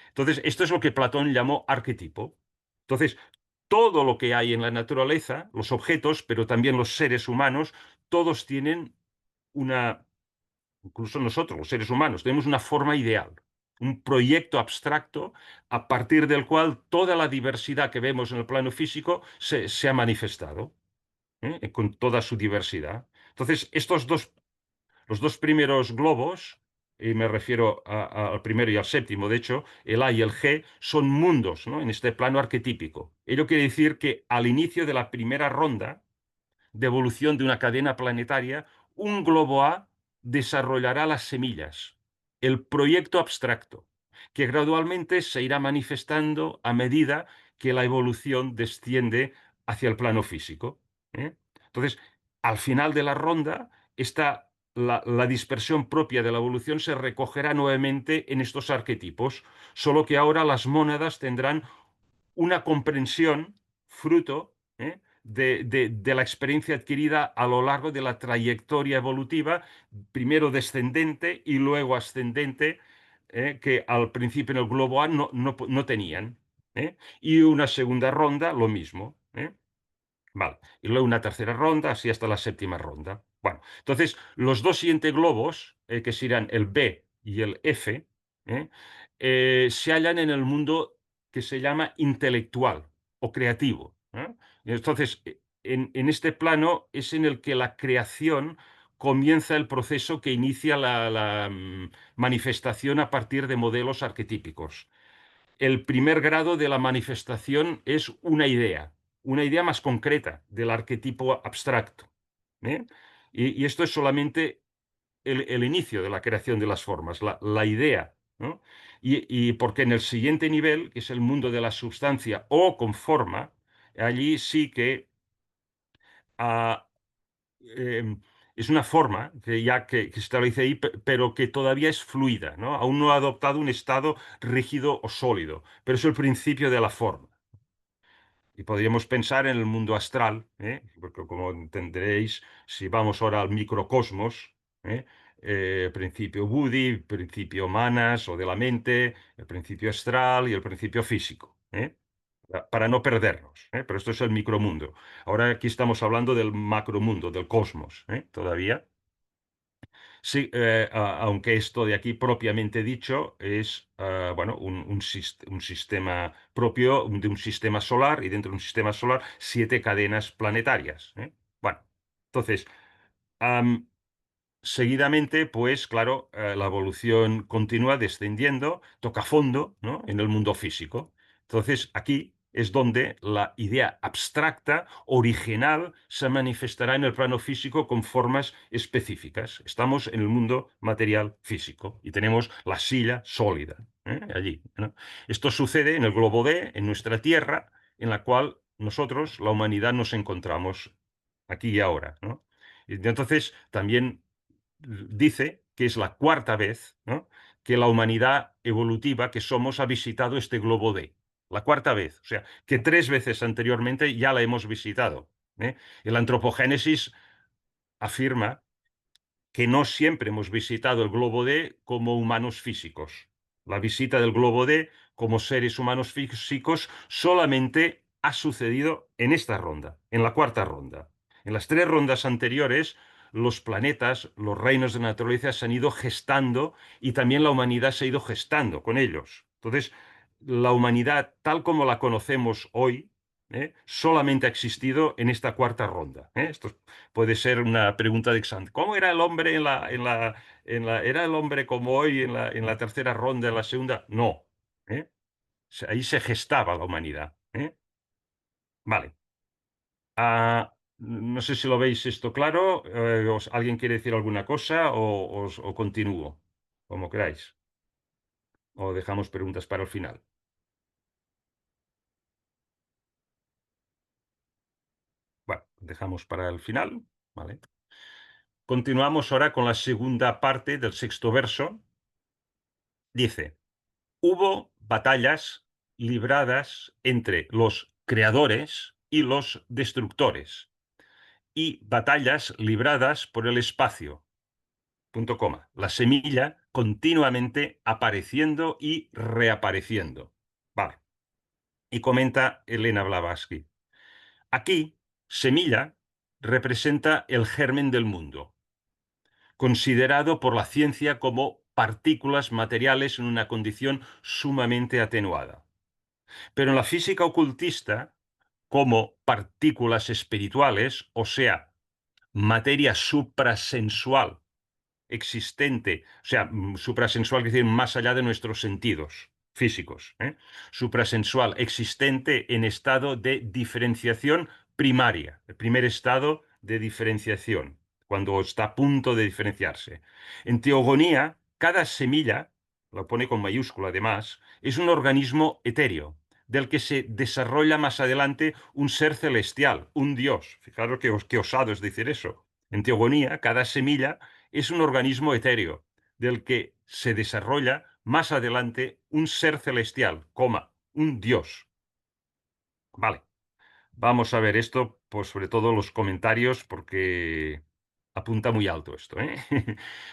Entonces, esto es lo que Platón llamó arquetipo. Entonces, todo lo que hay en la naturaleza, los objetos, pero también los seres humanos, todos tienen una, incluso nosotros, los seres humanos, tenemos una forma ideal, un proyecto abstracto a partir del cual toda la diversidad que vemos en el plano físico se ha manifestado, con toda su diversidad. Entonces, los dos primeros globos, y me refiero al primero y al séptimo, de hecho, el A y el G, son mundos, ¿no? En este plano arquetípico. Ello quiere decir que al inicio de la primera ronda, de evolución de una cadena planetaria, un globo A desarrollará las semillas, el proyecto abstracto, que gradualmente se irá manifestando a medida que la evolución desciende hacia el plano físico, ¿eh? Entonces, al final de la ronda, la dispersión propia de la evolución se recogerá nuevamente en estos arquetipos, solo que ahora las mónadas tendrán una comprensión fruto, de la experiencia adquirida a lo largo de la trayectoria evolutiva, primero descendente y luego ascendente, que al principio en el globo A no tenían, ¿eh? Y una segunda ronda, lo mismo, ¿eh? Vale. Y luego una tercera ronda, así hasta la séptima ronda. Bueno, entonces los dos siguientes globos, que serán el B y el F, ¿eh? Se hallan en el mundo que se llama intelectual o creativo, ¿eh? Y entonces, en este plano es en el que la creación comienza el proceso que inicia la manifestación a partir de modelos arquetípicos. El primer grado de la manifestación es una idea más concreta del arquetipo abstracto, ¿eh? Y esto es solamente el inicio de la creación de las formas, la idea, ¿no? Y porque en el siguiente nivel, que es el mundo de la substancia o con forma, allí sí que ah, eh, es una forma que se establece ahí, pero que todavía es fluida, ¿no? Aún no ha adoptado un estado rígido o sólido, pero es el principio de la forma. Y podríamos pensar en el mundo astral, ¿eh? Porque como entenderéis, si vamos ahora al microcosmos, ¿eh? Principio Budi, principio Manas o de la mente, el principio astral y el principio físico, ¿eh? Para no perdernos, ¿eh? Pero esto es el micromundo. Ahora aquí estamos hablando del macromundo, del cosmos, ¿eh? Todavía. Sí, aunque esto de aquí propiamente dicho es bueno, un sistema propio de un sistema solar y dentro de un sistema solar 7 cadenas planetarias, ¿eh? Bueno, entonces, am, seguidamente, pues claro, la evolución continúa descendiendo, toca fondo, ¿no? En el mundo físico. Entonces, aquí es donde la idea abstracta, original, se manifestará en el plano físico con formas específicas. Estamos en el mundo material físico y tenemos la silla sólida, ¿eh? Allí, ¿no? Esto sucede en el globo D, en nuestra Tierra, en la cual nosotros, la humanidad, nos encontramos aquí y ahora, ¿no? Y entonces, también dice que es la cuarta vez, ¿no? Que la humanidad evolutiva que somos ha visitado este globo D. La cuarta vez. O sea, que 3 veces anteriormente ya la hemos visitado, ¿eh? El antropogénesis afirma que no siempre hemos visitado el globo D como humanos físicos. La visita del globo D como seres humanos físicos solamente ha sucedido en esta ronda, en la cuarta ronda. En las 3 rondas anteriores, los planetas, los reinos de la naturaleza se han ido gestando y también la humanidad se ha ido gestando con ellos. Entonces, la humanidad tal como la conocemos hoy, solamente ha existido en esta cuarta ronda, ¿eh? Esto puede ser una pregunta de examen. ¿Cómo era el hombre ¿era el hombre como hoy en la tercera ronda, en la segunda? No, ¿eh? Ahí se gestaba la humanidad, ¿eh? Vale. No sé si lo veis esto claro. ¿Alguien quiere decir alguna cosa o continúo? Como queráis. O dejamos preguntas para el final. Bueno, dejamos para el final, ¿vale? Continuamos ahora con la segunda parte del sexto verso. Dice, hubo batallas libradas entre los creadores y los destructores, y batallas libradas por el espacio. Punto coma. La semilla continuamente apareciendo y reapareciendo. Vale. Y comenta Elena Blavatsky. Aquí, semilla representa el germen del mundo, considerado por la ciencia como partículas materiales en una condición sumamente atenuada. Pero en la física ocultista, como partículas espirituales, o sea, materia suprasensual existente, o sea, suprasensual quiere decir más allá de nuestros sentidos físicos, ¿eh? Suprasensual existente en estado de diferenciación primaria, el primer estado de diferenciación, cuando está a punto de diferenciarse. En teogonía, cada semilla, lo pone con mayúscula además, es un organismo etéreo, del que se desarrolla más adelante un ser celestial, un dios. Fijaros qué osado es decir eso. En teogonía, cada semilla es un organismo etéreo, del que se desarrolla más adelante un ser celestial, un dios. Vale, vamos a ver esto, pues sobre todo los comentarios, porque apunta muy alto esto, ¿eh?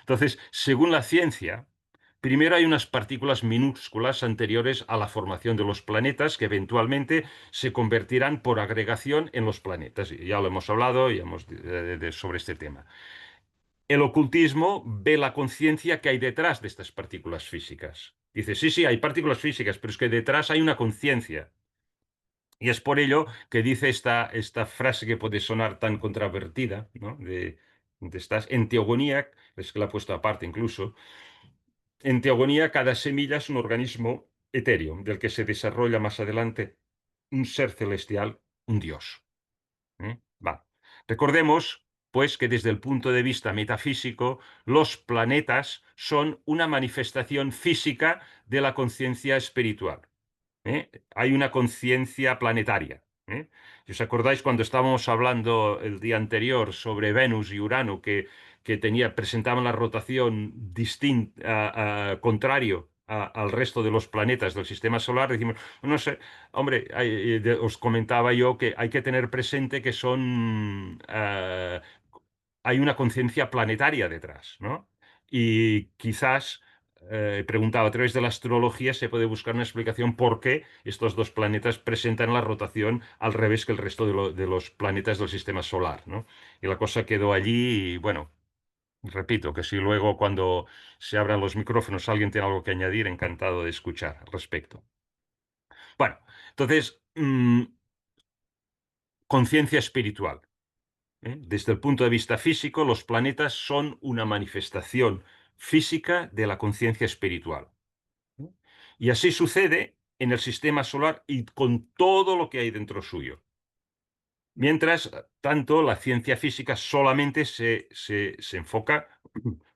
Entonces, según la ciencia, primero hay unas partículas minúsculas anteriores a la formación de los planetas que eventualmente se convertirán por agregación en los planetas. Y ya lo hemos hablado y sobre este tema. El ocultismo ve la conciencia que hay detrás de estas partículas físicas. Dice, sí, sí, hay partículas físicas, pero es que detrás hay una conciencia. Y es por ello que dice esta frase que puede sonar tan contravertida, ¿no? De estas, en teogonía, es que la he puesto aparte incluso, en teogonía cada semilla es un organismo etéreo, del que se desarrolla más adelante un ser celestial, un dios. ¿Eh? Va. Recordemos pues que desde el punto de vista metafísico, los planetas son una manifestación física de la conciencia espiritual. ¿Eh? Hay una conciencia planetaria. ¿Eh? Si os acordáis cuando estábamos hablando el día anterior sobre Venus y Urano, que presentaban la rotación contrario al resto de los planetas del sistema solar, decimos, no sé, hombre, os comentaba yo que hay que tener presente que hay una conciencia planetaria detrás, ¿no? Y quizás preguntaba, a través de la astrología se puede buscar una explicación por qué estos dos planetas presentan la rotación al revés que el resto de los planetas del sistema solar, ¿no? Y la cosa quedó allí y bueno, repito que si luego cuando se abran los micrófonos alguien tiene algo que añadir, encantado de escuchar al respecto. Bueno, entonces, conciencia espiritual. ¿Eh? Desde el punto de vista físico, los planetas son una manifestación física de la conciencia espiritual. ¿Eh? Y así sucede en el sistema solar y con todo lo que hay dentro suyo. Mientras tanto, la ciencia física solamente se enfoca,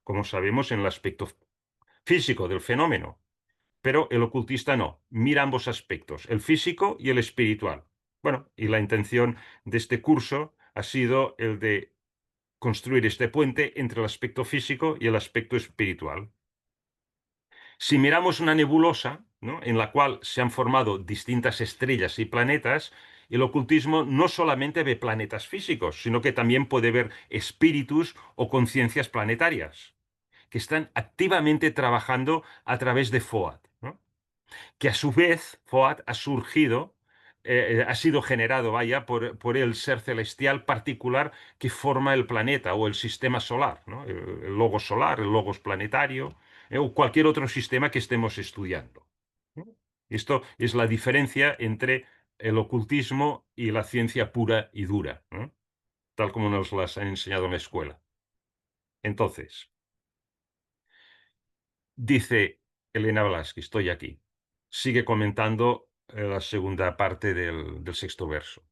como sabemos, en el aspecto físico del fenómeno, pero el ocultista no, mira ambos aspectos, el físico y el espiritual. Bueno, y la intención de este curso ha sido el de construir este puente entre el aspecto físico y el aspecto espiritual. Si miramos una nebulosa, ¿no?, en la cual se han formado distintas estrellas y planetas, el ocultismo no solamente ve planetas físicos, sino que también puede ver espíritus o conciencias planetarias, que están activamente trabajando a través de FOAD, ¿no?, que a su vez FOAD ha surgido, ha sido generado, vaya, por el ser celestial particular que forma el planeta o el sistema solar, ¿no? El logos solar, el logos planetario, o cualquier otro sistema que estemos estudiando, ¿no? Esto es la diferencia entre el ocultismo y la ciencia pura y dura, ¿no?, tal como nos las han enseñado en la escuela. Entonces, dice Elena Blavatsky, estoy aquí. Sigue comentando la segunda parte del sexto verso.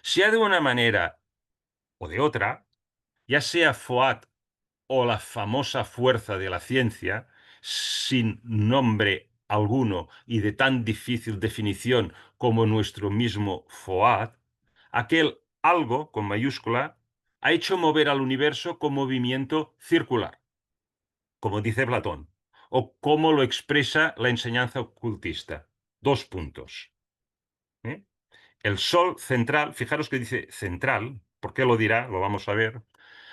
Sea de una manera o de otra, ya sea FOAT o la famosa fuerza de la ciencia, sin nombre alguno y de tan difícil definición como nuestro mismo FOAT, aquel algo con mayúscula ha hecho mover al universo con movimiento circular, como dice Platón, o como lo expresa la enseñanza ocultista. Dos puntos. ¿Eh? El sol central, fijaros que dice central, ¿por qué lo dirá? Lo vamos a ver.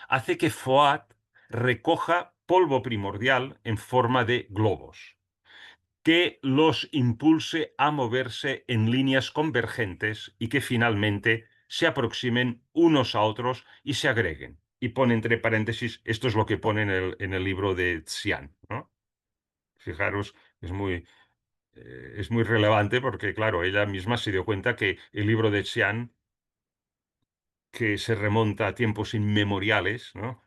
Hace que FOAT recoja polvo primordial en forma de globos, que los impulse a moverse en líneas convergentes y que finalmente se aproximen unos a otros y se agreguen. Y pone entre paréntesis, esto es lo que pone en el libro de Xian, ¿no? Fijaros, es muy relevante porque, claro, ella misma se dio cuenta que el libro de Xian, que se remonta a tiempos inmemoriales, ¿no?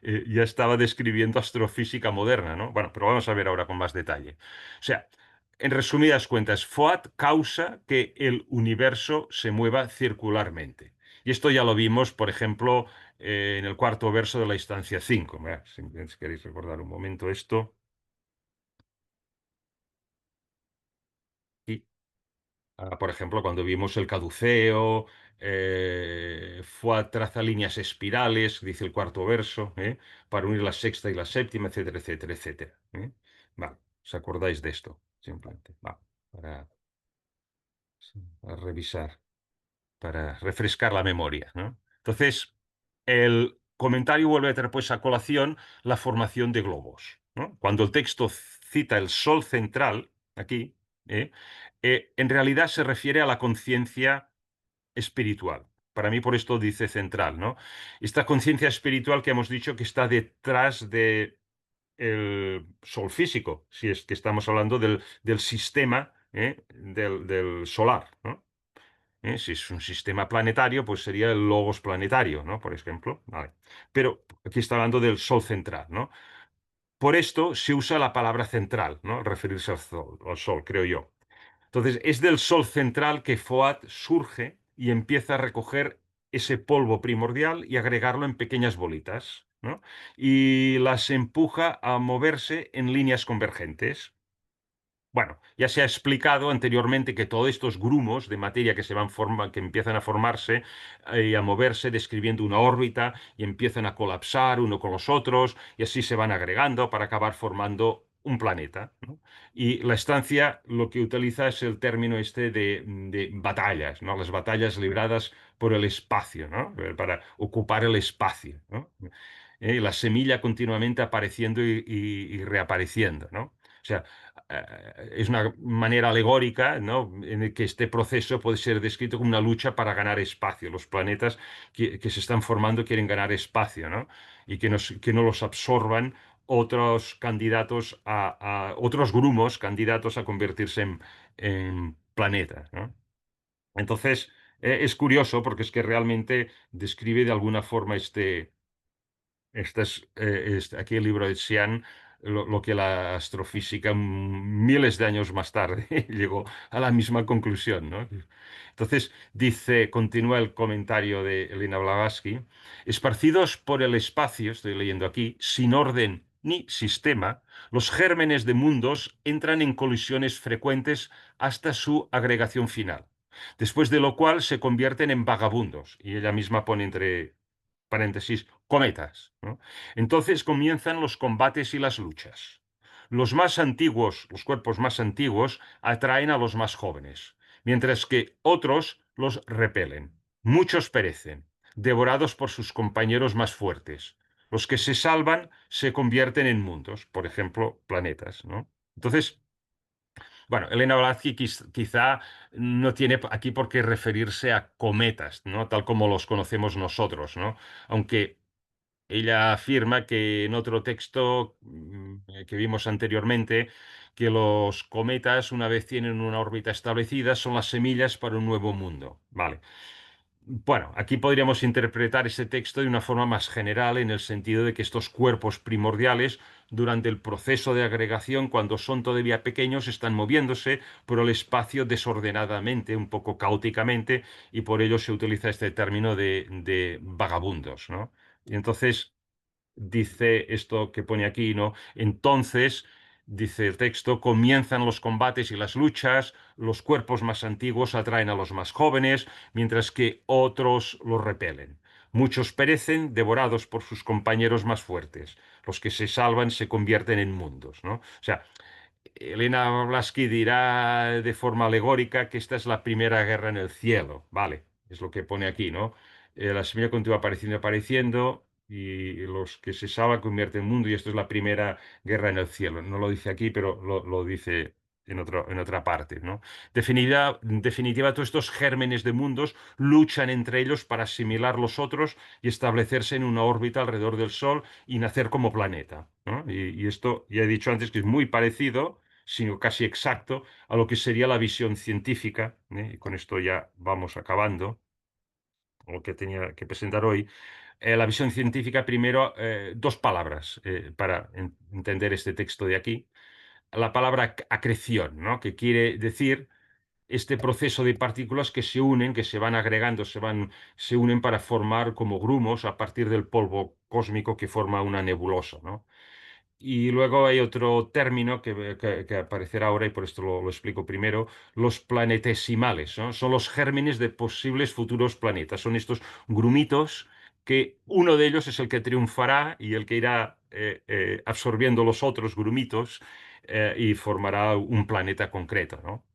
Ya estaba describiendo astrofísica moderna, ¿no? Bueno, pero vamos a ver ahora con más detalle. O sea, en resumidas cuentas, FOAT causa que el universo se mueva circularmente. Y esto ya lo vimos, por ejemplo, en el cuarto verso de la instancia 5. Mirad, si queréis recordar un momento esto. Y por ejemplo, cuando vimos el caduceo, fue a traza líneas espirales, dice el cuarto verso, para unir la sexta y la séptima, etcétera, etcétera, etcétera. Vale, ¿os acordáis de esto? Simplemente, va, para, para revisar, para refrescar la memoria, ¿no? Entonces, el comentario vuelve a traer pues a colación la formación de globos, ¿no? Cuando el texto cita el sol central, aquí, ¿eh? En realidad se refiere a la conciencia espiritual. Para mí, por esto dice central, ¿no? Esta conciencia espiritual que hemos dicho que está detrás de el sol físico, si es que estamos hablando del sistema, del solar, ¿no? Si es un sistema planetario, pues sería el logos planetario, ¿no? Por ejemplo. Vale. Pero aquí está hablando del sol central, ¿no? Por esto se usa la palabra central, ¿no?, al referirse al sol, creo yo. Entonces, es del sol central que FOAT surge y empieza a recoger ese polvo primordial y agregarlo en pequeñas bolitas, ¿no? Y las empuja a moverse en líneas convergentes. Bueno, ya se ha explicado anteriormente que todos estos grumos de materia que empiezan a formarse y a moverse describiendo una órbita y empiezan a colapsar uno con los otros y así se van agregando para acabar formando un planeta, ¿no? Y la estancia lo que utiliza es el término este de batallas, ¿no? Las batallas libradas por el espacio, ¿no? Para ocupar el espacio, ¿no? Y la semilla continuamente apareciendo y reapareciendo, ¿no? O sea, es una manera alegórica, ¿no? En el que este proceso puede ser descrito como una lucha para ganar espacio. Los planetas que se están formando quieren ganar espacio, ¿no? Y que no los absorban otros candidatos otros grumos candidatos a convertirse en planetas, ¿no? Entonces, es curioso porque es que realmente describe de alguna forma aquí el libro de Xian, lo que la astrofísica miles de años más tarde llegó a la misma conclusión, ¿no? Entonces, continúa el comentario de Elena Blavatsky, esparcidos por el espacio, estoy leyendo aquí, sin orden ni sistema, los gérmenes de mundos entran en colisiones frecuentes hasta su agregación final, después de lo cual se convierten en vagabundos, y ella misma pone entre paréntesis, cometas, ¿no? Entonces comienzan los combates y las luchas. Los cuerpos más antiguos, atraen a los más jóvenes, mientras que otros los repelen. Muchos perecen, devorados por sus compañeros más fuertes. Los que se salvan se convierten en mundos, por ejemplo, planetas, ¿no? Entonces, bueno, Elena Blavatsky quizá no tiene aquí por qué referirse a cometas, ¿no? Tal como los conocemos nosotros, ¿no? Aunque ella afirma que en otro texto que vimos anteriormente, que los cometas, una vez tienen una órbita establecida, son las semillas para un nuevo mundo. Vale. Bueno, aquí podríamos interpretar ese texto de una forma más general, en el sentido de que estos cuerpos primordiales, durante el proceso de agregación, cuando son todavía pequeños, están moviéndose por el espacio desordenadamente, un poco caóticamente, y por ello se utiliza este término de vagabundos, ¿no? Y entonces dice esto que pone aquí, ¿no? Entonces, dice el texto, comienzan los combates y las luchas, los cuerpos más antiguos atraen a los más jóvenes, mientras que otros los repelen. Muchos perecen devorados por sus compañeros más fuertes. Los que se salvan se convierten en mundos, ¿no? O sea, Elena Blavatsky dirá de forma alegórica que esta es la primera guerra en el cielo, vale, es lo que pone aquí, ¿no? La semilla continúa apareciendo y apareciendo y los que se salvan convierten en mundo y esto es la primera guerra en el cielo. No lo dice aquí, pero lo dice en otra parte, ¿no? En definitiva, todos estos gérmenes de mundos luchan entre ellos para asimilar los otros y establecerse en una órbita alrededor del Sol y nacer como planeta, ¿no? Y esto ya he dicho antes que es muy parecido, sino casi exacto, a lo que sería la visión científica, ¿eh? Y con esto ya vamos acabando, lo que tenía que presentar hoy. La visión científica, primero, dos palabras para entender este texto de aquí. La palabra acreción, ¿no? Que quiere decir este proceso de partículas que se unen, que se van agregando, se unen para formar como grumos a partir del polvo cósmico que forma una nebulosa, ¿no? Y luego hay otro término que aparecerá ahora y por esto lo explico primero, los planetesimales, ¿no? Son los gérmenes de posibles futuros planetas. Son estos grumitos que uno de ellos es el que triunfará y el que irá absorbiendo los otros grumitos y formará un planeta concreto, ¿no?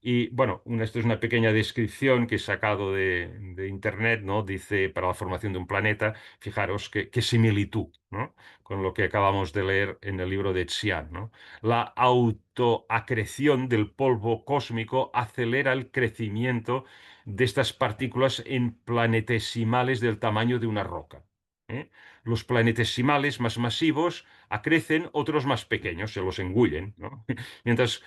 Y bueno, esto es una pequeña descripción que he sacado de internet, ¿no? Dice, para la formación de un planeta, fijaros qué similitud, ¿no? Con lo que acabamos de leer en el libro de Xian, ¿no? La autoacreción del polvo cósmico acelera el crecimiento de estas partículas en planetesimales del tamaño de una roca, ¿eh? Los planetesimales más masivos acrecen, otros más pequeños, se los engullen, ¿no? Mientras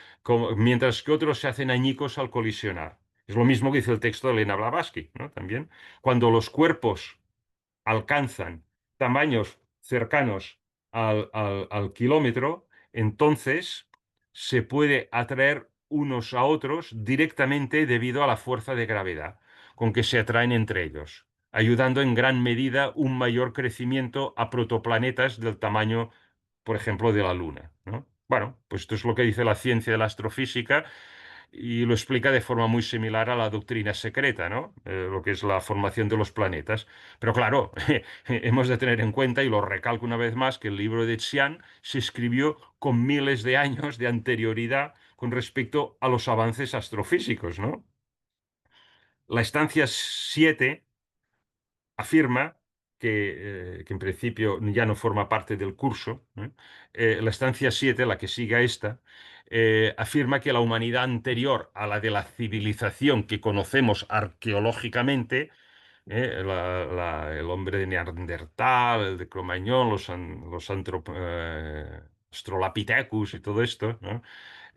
que otros se hacen añicos al colisionar. Es lo mismo que dice el texto de Elena Blavatsky, ¿no? También, cuando los cuerpos alcanzan tamaños cercanos al kilómetro, entonces se puede atraer unos a otros directamente debido a la fuerza de gravedad con que se atraen entre ellos. ayudando en gran medida un mayor crecimiento a protoplanetas del tamaño, por ejemplo, de la Luna, ¿no? Bueno, pues esto es lo que dice la ciencia de la astrofísica y lo explica de forma muy similar a la doctrina secreta, ¿no? Lo que es la formación de los planetas. Pero claro, hemos de tener en cuenta, y lo recalco una vez más, que el libro de Xian se escribió con miles de años de anterioridad con respecto a los avances astrofísicos, ¿no? La estancia 7 afirma que en principio ya no forma parte del curso, ¿eh? La estancia 7, la que sigue a esta, afirma que la humanidad anterior a la de la civilización que conocemos arqueológicamente, el hombre de Neandertal, el de Cro-Magnon, los Australopithecus y todo esto, ¿no?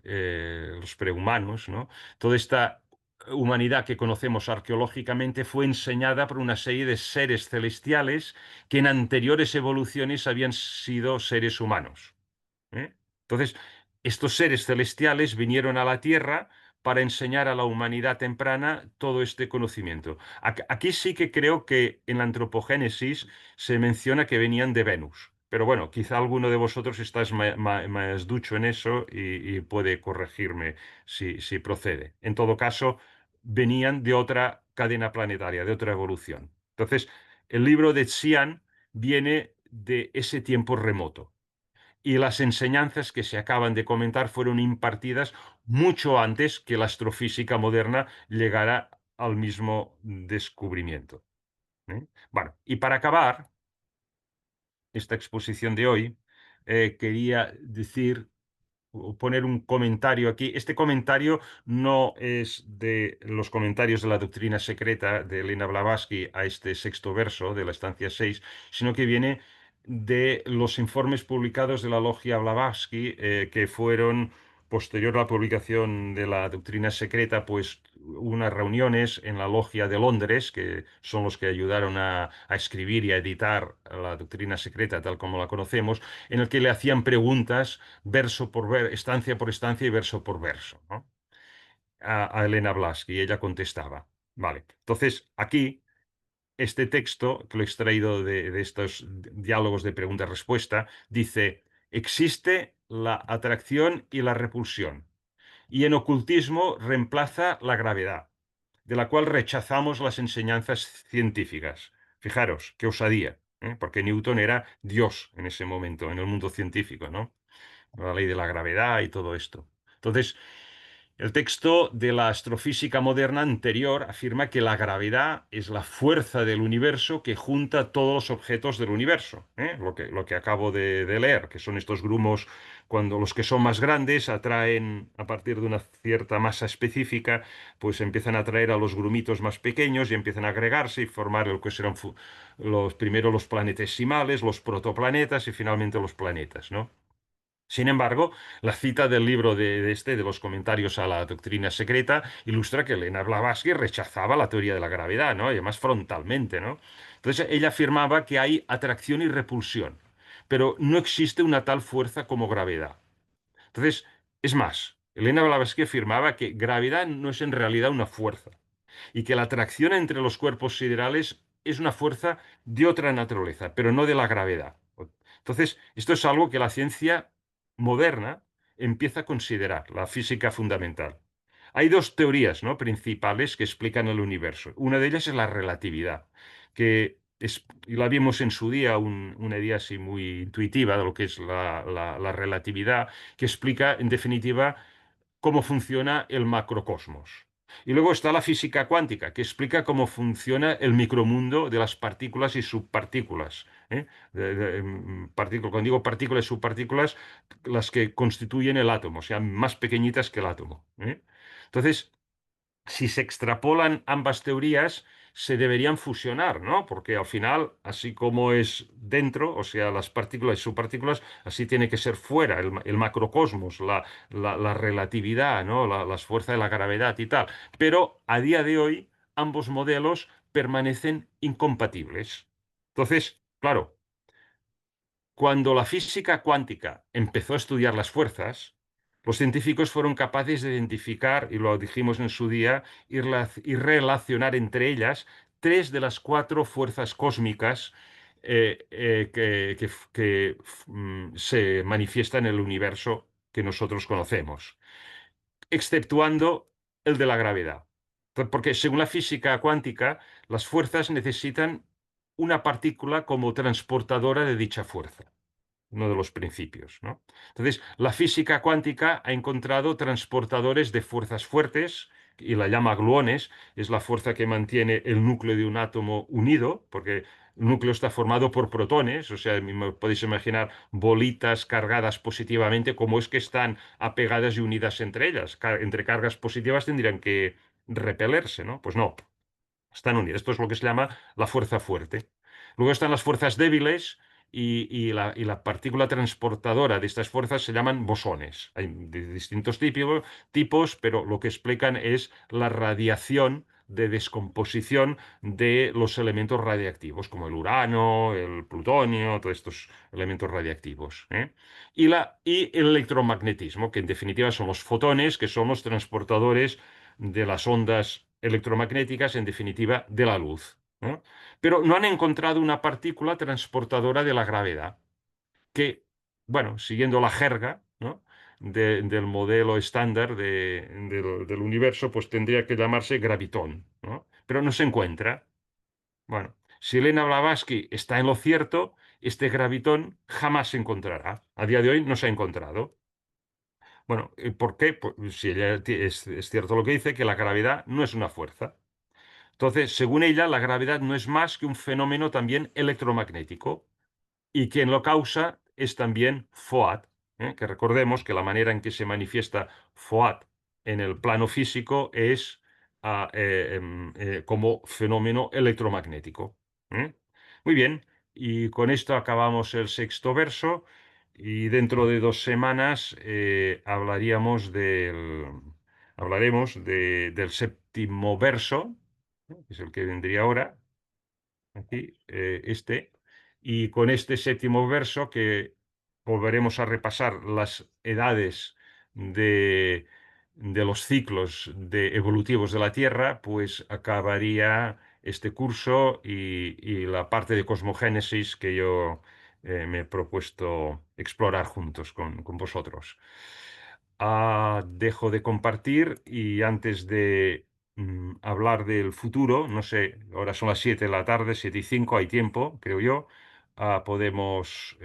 Los prehumanos, ¿no? Toda esta humanidad que conocemos arqueológicamente fue enseñada por una serie de seres celestiales que en anteriores evoluciones habían sido seres humanos. ¿Eh? Entonces, estos seres celestiales vinieron a la Tierra para enseñar a la humanidad temprana todo este conocimiento. Aquí sí que creo que en la antropogénesis se menciona que venían de Venus. Pero bueno, quizá alguno de vosotros estáis más ducho en eso y puede corregirme si procede. En todo caso, venían de otra cadena planetaria, de otra evolución. Entonces, el libro de Xian viene de ese tiempo remoto y las enseñanzas que se acaban de comentar fueron impartidas mucho antes que la astrofísica moderna llegara al mismo descubrimiento. ¿Eh? Bueno, y para acabar esta exposición de hoy, quería decir o poner un comentario aquí. Este comentario no es de los comentarios de la doctrina secreta de Elena Blavatsky a este sexto verso de la estancia 6, sino que viene de los informes publicados de la Logia Blavatsky, que fueron posterior a la publicación de la doctrina secreta, pues unas reuniones en la Logia de Londres, que son los que ayudaron a escribir y a editar la doctrina secreta tal como la conocemos, en el que le hacían preguntas verso por verso, estancia por estancia y verso por verso, ¿no? A Elena Blaski y ella contestaba. Vale, entonces aquí este texto, que lo he extraído de estos diálogos de pregunta-respuesta, dice, existe la atracción y la repulsión, y en ocultismo reemplaza la gravedad, de la cual rechazamos las enseñanzas científicas. Fijaros, qué osadía, ¿eh? Porque Newton era Dios en ese momento, en el mundo científico, ¿no? La ley de la gravedad y todo esto. Entonces, el texto de la astrofísica moderna anterior afirma que la gravedad es la fuerza del universo que junta todos los objetos del universo, ¿eh? Lo que acabo de leer, que son estos grumos, cuando los que son más grandes atraen a partir de una cierta masa específica, pues empiezan a atraer a los grumitos más pequeños y empiezan a agregarse y formar lo que serán primero los planetesimales, los protoplanetas y finalmente los planetas, ¿no? Sin embargo, la cita del libro de los comentarios a la doctrina secreta ilustra que Elena Blavatsky rechazaba la teoría de la gravedad, ¿no? Y además frontalmente, ¿no? Entonces ella afirmaba que hay atracción y repulsión, pero no existe una tal fuerza como gravedad. Entonces, es más, Elena Blavatsky afirmaba que gravedad no es en realidad una fuerza y que la atracción entre los cuerpos siderales es una fuerza de otra naturaleza, pero no de la gravedad. Entonces, esto es algo que la ciencia moderna empieza a considerar, la física fundamental. Hay dos teorías, ¿no?, principales que explican el universo. Una de ellas es la relatividad, y la vimos en su día, una idea así muy intuitiva de lo que es la relatividad, que explica, en definitiva, cómo funciona el macrocosmos. Y luego está la física cuántica, que explica cómo funciona el micromundo de las partículas y subpartículas. ¿Eh? Cuando digo partículas y subpartículas, las que constituyen el átomo, o sea, más pequeñitas que el átomo. ¿Eh? Entonces, si se extrapolan ambas teorías, se deberían fusionar, ¿no? Porque al final, así como es dentro, o sea, las partículas y subpartículas, así tiene que ser fuera, el macrocosmos, la relatividad, ¿no? Las fuerzas de la gravedad y tal. Pero a día de hoy, ambos modelos permanecen incompatibles. Entonces, claro, cuando la física cuántica empezó a estudiar las fuerzas, los científicos fueron capaces de identificar, y lo dijimos en su día, y relacionar entre ellas tres de las cuatro fuerzas cósmicas que se manifiestan en el universo que nosotros conocemos, exceptuando el de la gravedad. Porque según la física cuántica, las fuerzas necesitan una partícula como transportadora de dicha fuerza, uno de los principios, ¿no? Entonces, la física cuántica ha encontrado transportadores de fuerzas fuertes y la llama gluones, es la fuerza que mantiene el núcleo de un átomo unido, porque el núcleo está formado por protones, o sea, podéis imaginar bolitas cargadas positivamente, cómo es que están apegadas y unidas entre ellas. Entre cargas positivas tendrían que repelerse, ¿no? Pues no, están unidas. Esto es lo que se llama la fuerza fuerte. Luego están las fuerzas débiles y la partícula transportadora de estas fuerzas se llaman bosones. Hay de distintos tipos, pero lo que explican es la radiación de descomposición de los elementos radiactivos, como el urano, el plutonio, todos estos elementos radiactivos, ¿eh? Y el electromagnetismo, que en definitiva son los fotones, que son los transportadores de las ondas electromagnéticas, en definitiva, de la luz, ¿no? Pero no han encontrado una partícula transportadora de la gravedad, que, bueno, siguiendo la jerga, ¿no? Del modelo estándar del universo, pues tendría que llamarse gravitón, ¿no? Pero no se encuentra. Bueno, si Elena Blavatsky está en lo cierto, este gravitón jamás se encontrará. A día de hoy no se ha encontrado. Bueno, ¿por qué? Pues, si ella es cierto lo que dice, que la gravedad no es una fuerza. Entonces, según ella, la gravedad no es más que un fenómeno también electromagnético y quien lo causa es también FOAD, ¿eh? Que recordemos que la manera en que se manifiesta FOAD en el plano físico es como fenómeno electromagnético. ¿Eh? Muy bien, y con esto acabamos el sexto verso y dentro de 2 semanas hablaremos del séptimo verso, ¿eh? Que es el que vendría ahora aquí, y con este séptimo verso que volveremos a repasar las edades de, de los ciclos evolutivos de la Tierra, pues acabaría este curso y la parte de cosmogénesis que yo me he propuesto explorar juntos con vosotros. Dejo de compartir y antes de hablar del futuro, no sé, ahora son las 7 de la tarde, 7:05, hay tiempo, creo yo, podemos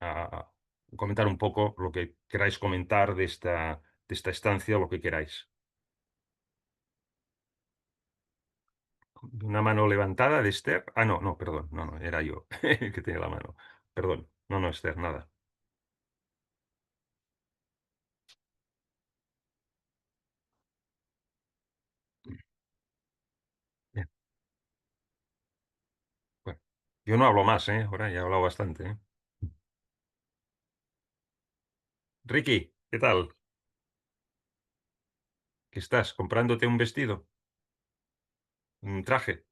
a- comentar un poco lo que queráis comentar de esta estancia, lo que queráis. Una mano levantada de Esther. Ah, no, no, perdón, no, no, era yo el que tenía la mano. Perdón, no, no, Esther, nada. Bien, bueno, yo no hablo más, ¿eh? Ahora ya he hablado bastante, ¿eh? Ricky, ¿qué tal? ¿Qué estás? ¿Comprándote un vestido? ¿Un traje?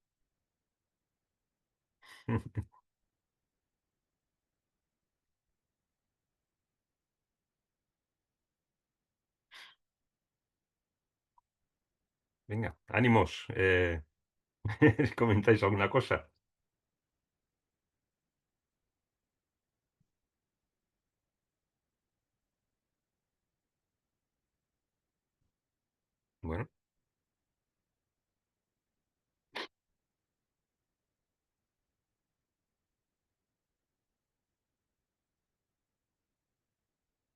Venga, ánimos. ¿Comentáis alguna cosa? Bueno,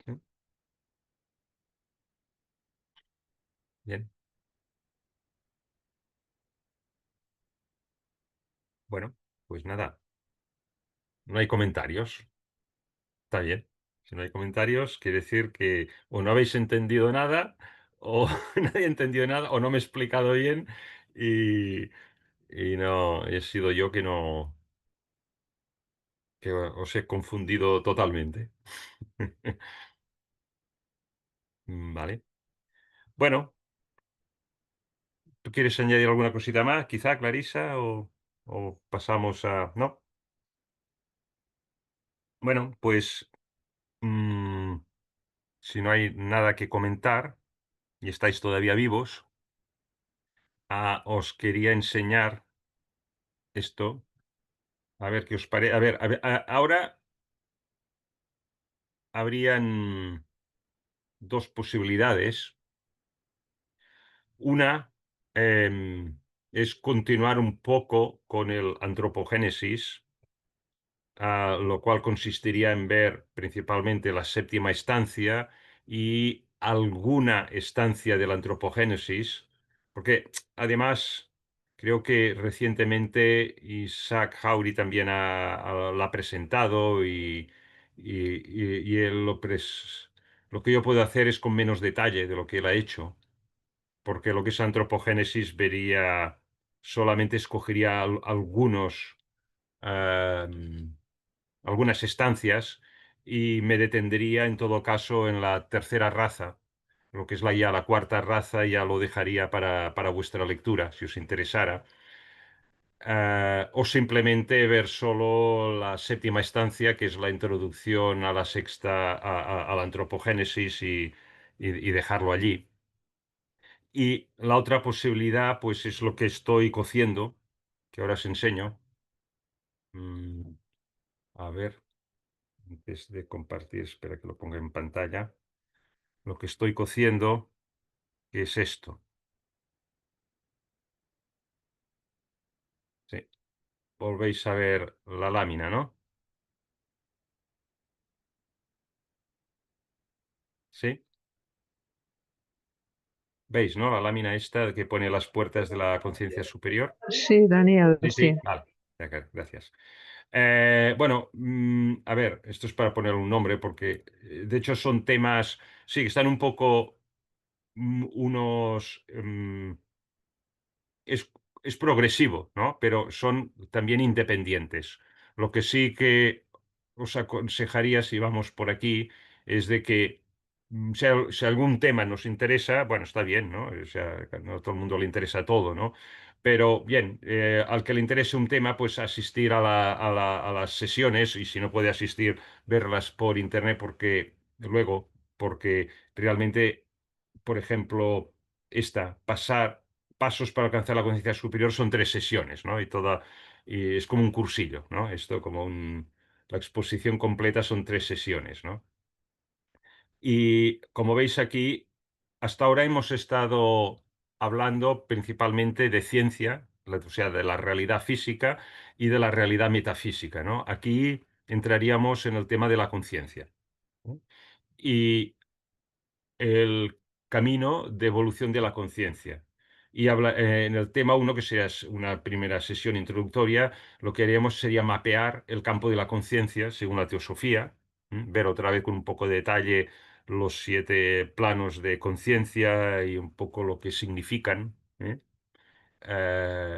sí, bien. Bueno, pues nada, no hay comentarios. Está bien. Si no hay comentarios, quiere decir que o no habéis entendido nada, o nadie ha entendido nada, o no me he explicado bien y, y no, he sido yo que os he confundido totalmente. Vale. Bueno, ¿tú quieres añadir alguna cosita más, quizá, Clarisa? ¿O pasamos a... No. Bueno, pues mm, si no hay nada que comentar y estáis todavía vivos, os quería enseñar esto, a ver qué os parece. A ver, ahora habrían dos posibilidades. Una es continuar un poco con el antropogénesis, lo cual consistiría en ver principalmente la séptima estancia y alguna estancia del antropogénesis, porque además creo que recientemente Isaac Haury también la ha presentado y él lo que yo puedo hacer es con menos detalle de lo que él ha hecho, porque lo que es antropogénesis vería, solamente escogería em, algunas estancias y me detendría en todo caso en la tercera raza. Lo que es ya la cuarta raza ya lo dejaría para vuestra lectura, si os interesara. O simplemente ver solo la séptima estancia, que es la introducción a la sexta, a la antropogénesis y dejarlo allí. Y la otra posibilidad, pues es lo que estoy cociendo, que ahora os enseño. Mm, a ver, antes de compartir, espera que lo ponga en pantalla. Lo que estoy cociendo, que es esto. Sí, volvéis a ver la lámina, ¿no? Sí, ¿veis, no? La lámina esta que pone las puertas de la conciencia superior. Sí, Daniel, Sí, sí. sí, vale. Gracias. Bueno, a ver, esto es para poner un nombre porque de hecho son temas, sí, que están un poco unos es, es progresivo, ¿no? Pero son también independientes. Lo que sí que os aconsejaría, si vamos por aquí, es de que si algún tema nos interesa, bueno, está bien, ¿no? O sea, no a todo el mundo le interesa todo, ¿no? Pero bien, al que le interese un tema, pues asistir a las sesiones y si no puede asistir, verlas por internet porque realmente, por ejemplo, pasos para alcanzar la conciencia superior son 3 sesiones, ¿no? Y es como un cursillo, ¿no? La exposición completa son 3 sesiones, ¿no? Y como veis aquí, hasta ahora hemos estado hablando principalmente de ciencia, o sea, de la realidad física y de la realidad metafísica, ¿no? Aquí entraríamos en el tema de la conciencia, ¿no? Y el camino de evolución de la conciencia. Y en el tema uno, que sería una primera sesión introductoria, lo que haríamos sería mapear el campo de la conciencia según la teosofía, ver otra vez con un poco de detalle los 7 planos de conciencia y un poco lo que significan,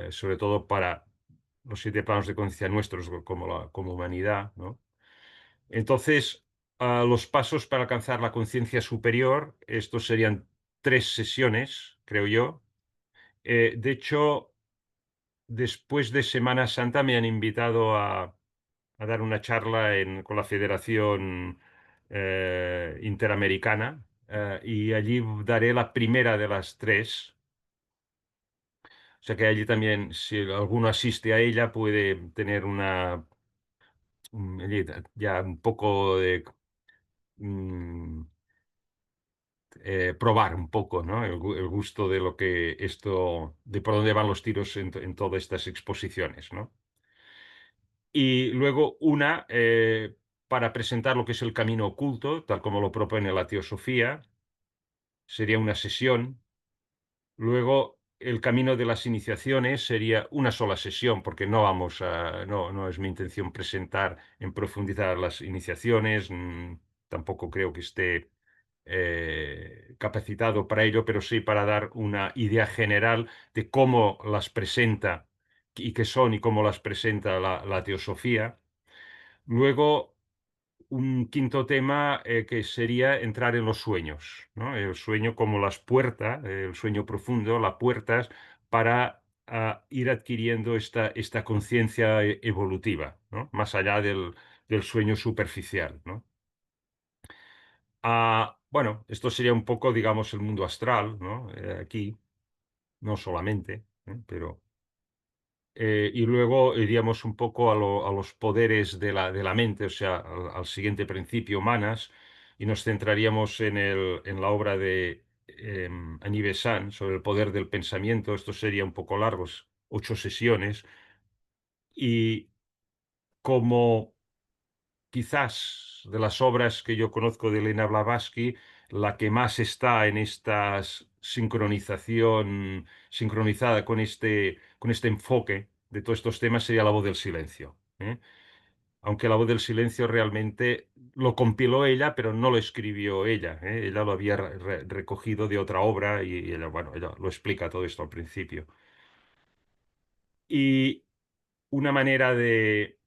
sobre todo para los 7 planos de conciencia nuestros como humanidad, ¿no? Entonces, los pasos para alcanzar la conciencia superior, estos serían 3 sesiones, creo yo. De hecho, después de Semana Santa me han invitado a dar una charla con la Federación Interamericana, y allí daré la primera de las 3. O sea que allí también, si alguno asiste a ella, puede tener ya un poco de mm, probar un poco, ¿no? El gusto de lo que de por dónde van los tiros en todas estas exposiciones, ¿no? Y luego para presentar lo que es el camino oculto, tal como lo propone la teosofía, sería una sesión. Luego, el camino de las iniciaciones sería una sola sesión, porque no es mi intención presentar en profundidad las iniciaciones, tampoco creo que esté capacitado para ello, pero sí para dar una idea general de cómo las presenta y qué son y cómo las presenta la teosofía. Luego, un quinto tema que sería entrar en los sueños, ¿no? El sueño como las puertas, el sueño profundo, las puertas para ir adquiriendo esta conciencia evolutiva, ¿no? Más allá del sueño superficial, ¿no? Bueno, esto sería un poco, digamos, el mundo astral, ¿no? Aquí, no solamente. Pero, y luego iríamos un poco a los poderes de la mente, o sea, al siguiente principio, manas, y nos centraríamos en la obra de Annie Besant sobre el poder del pensamiento. Esto sería un poco largos, 8 sesiones. Y como quizás de las obras que yo conozco de Elena Blavatsky, la que más está en esta sincronizada con este enfoque de todos estos temas sería La voz del silencio. ¿Eh? Aunque La voz del silencio realmente lo compiló ella, pero no lo escribió ella. ¿Eh? Ella lo había recogido de otra obra y ella, bueno, ella lo explica todo esto al principio. Y una manera de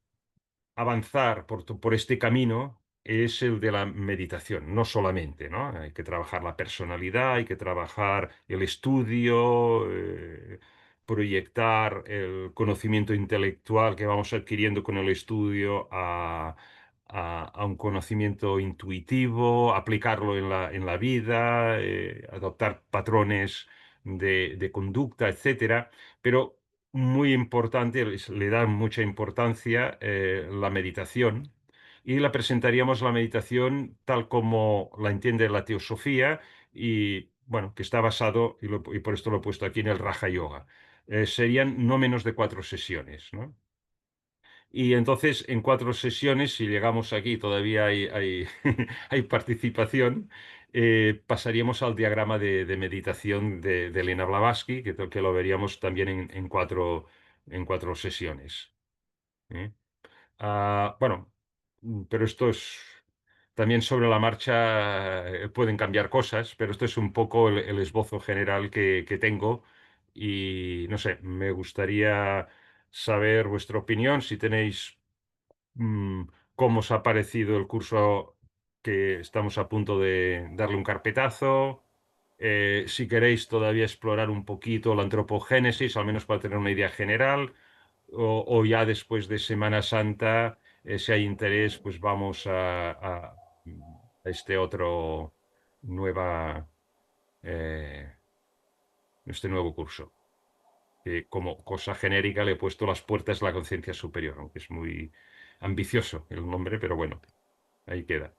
avanzar por este camino es el de la meditación, no solamente, ¿no? Hay que trabajar la personalidad, hay que trabajar el estudio, proyectar el conocimiento intelectual que vamos adquiriendo con el estudio a un conocimiento intuitivo, aplicarlo en la vida, adoptar patrones de conducta, etcétera. Pero muy importante, le da mucha importancia la meditación y la presentaríamos la meditación tal como la entiende la teosofía y bueno, que está basado, y por esto lo he puesto aquí en el Raja Yoga. Serían no menos de 4 sesiones, ¿no? Y entonces, en 4 sesiones, si llegamos aquí, todavía hay participación, pasaríamos al diagrama de meditación de Elena Blavatsky, que lo veríamos también en 4 sesiones. ¿Eh? Bueno, pero esto es también sobre la marcha, pueden cambiar cosas, pero esto es un poco el esbozo general que tengo y no sé, me gustaría saber vuestra opinión, si tenéis mm, cómo os ha parecido el curso que estamos a punto de darle un carpetazo. Si queréis todavía explorar un poquito la antropogénesis, al menos para tener una idea general, o ya después de Semana Santa, si hay interés, pues vamos a este otro nueva, eh, este nuevo curso, que como cosa genérica le he puesto Las puertas de la conciencia superior, aunque es muy ambicioso el nombre, pero bueno, ahí queda.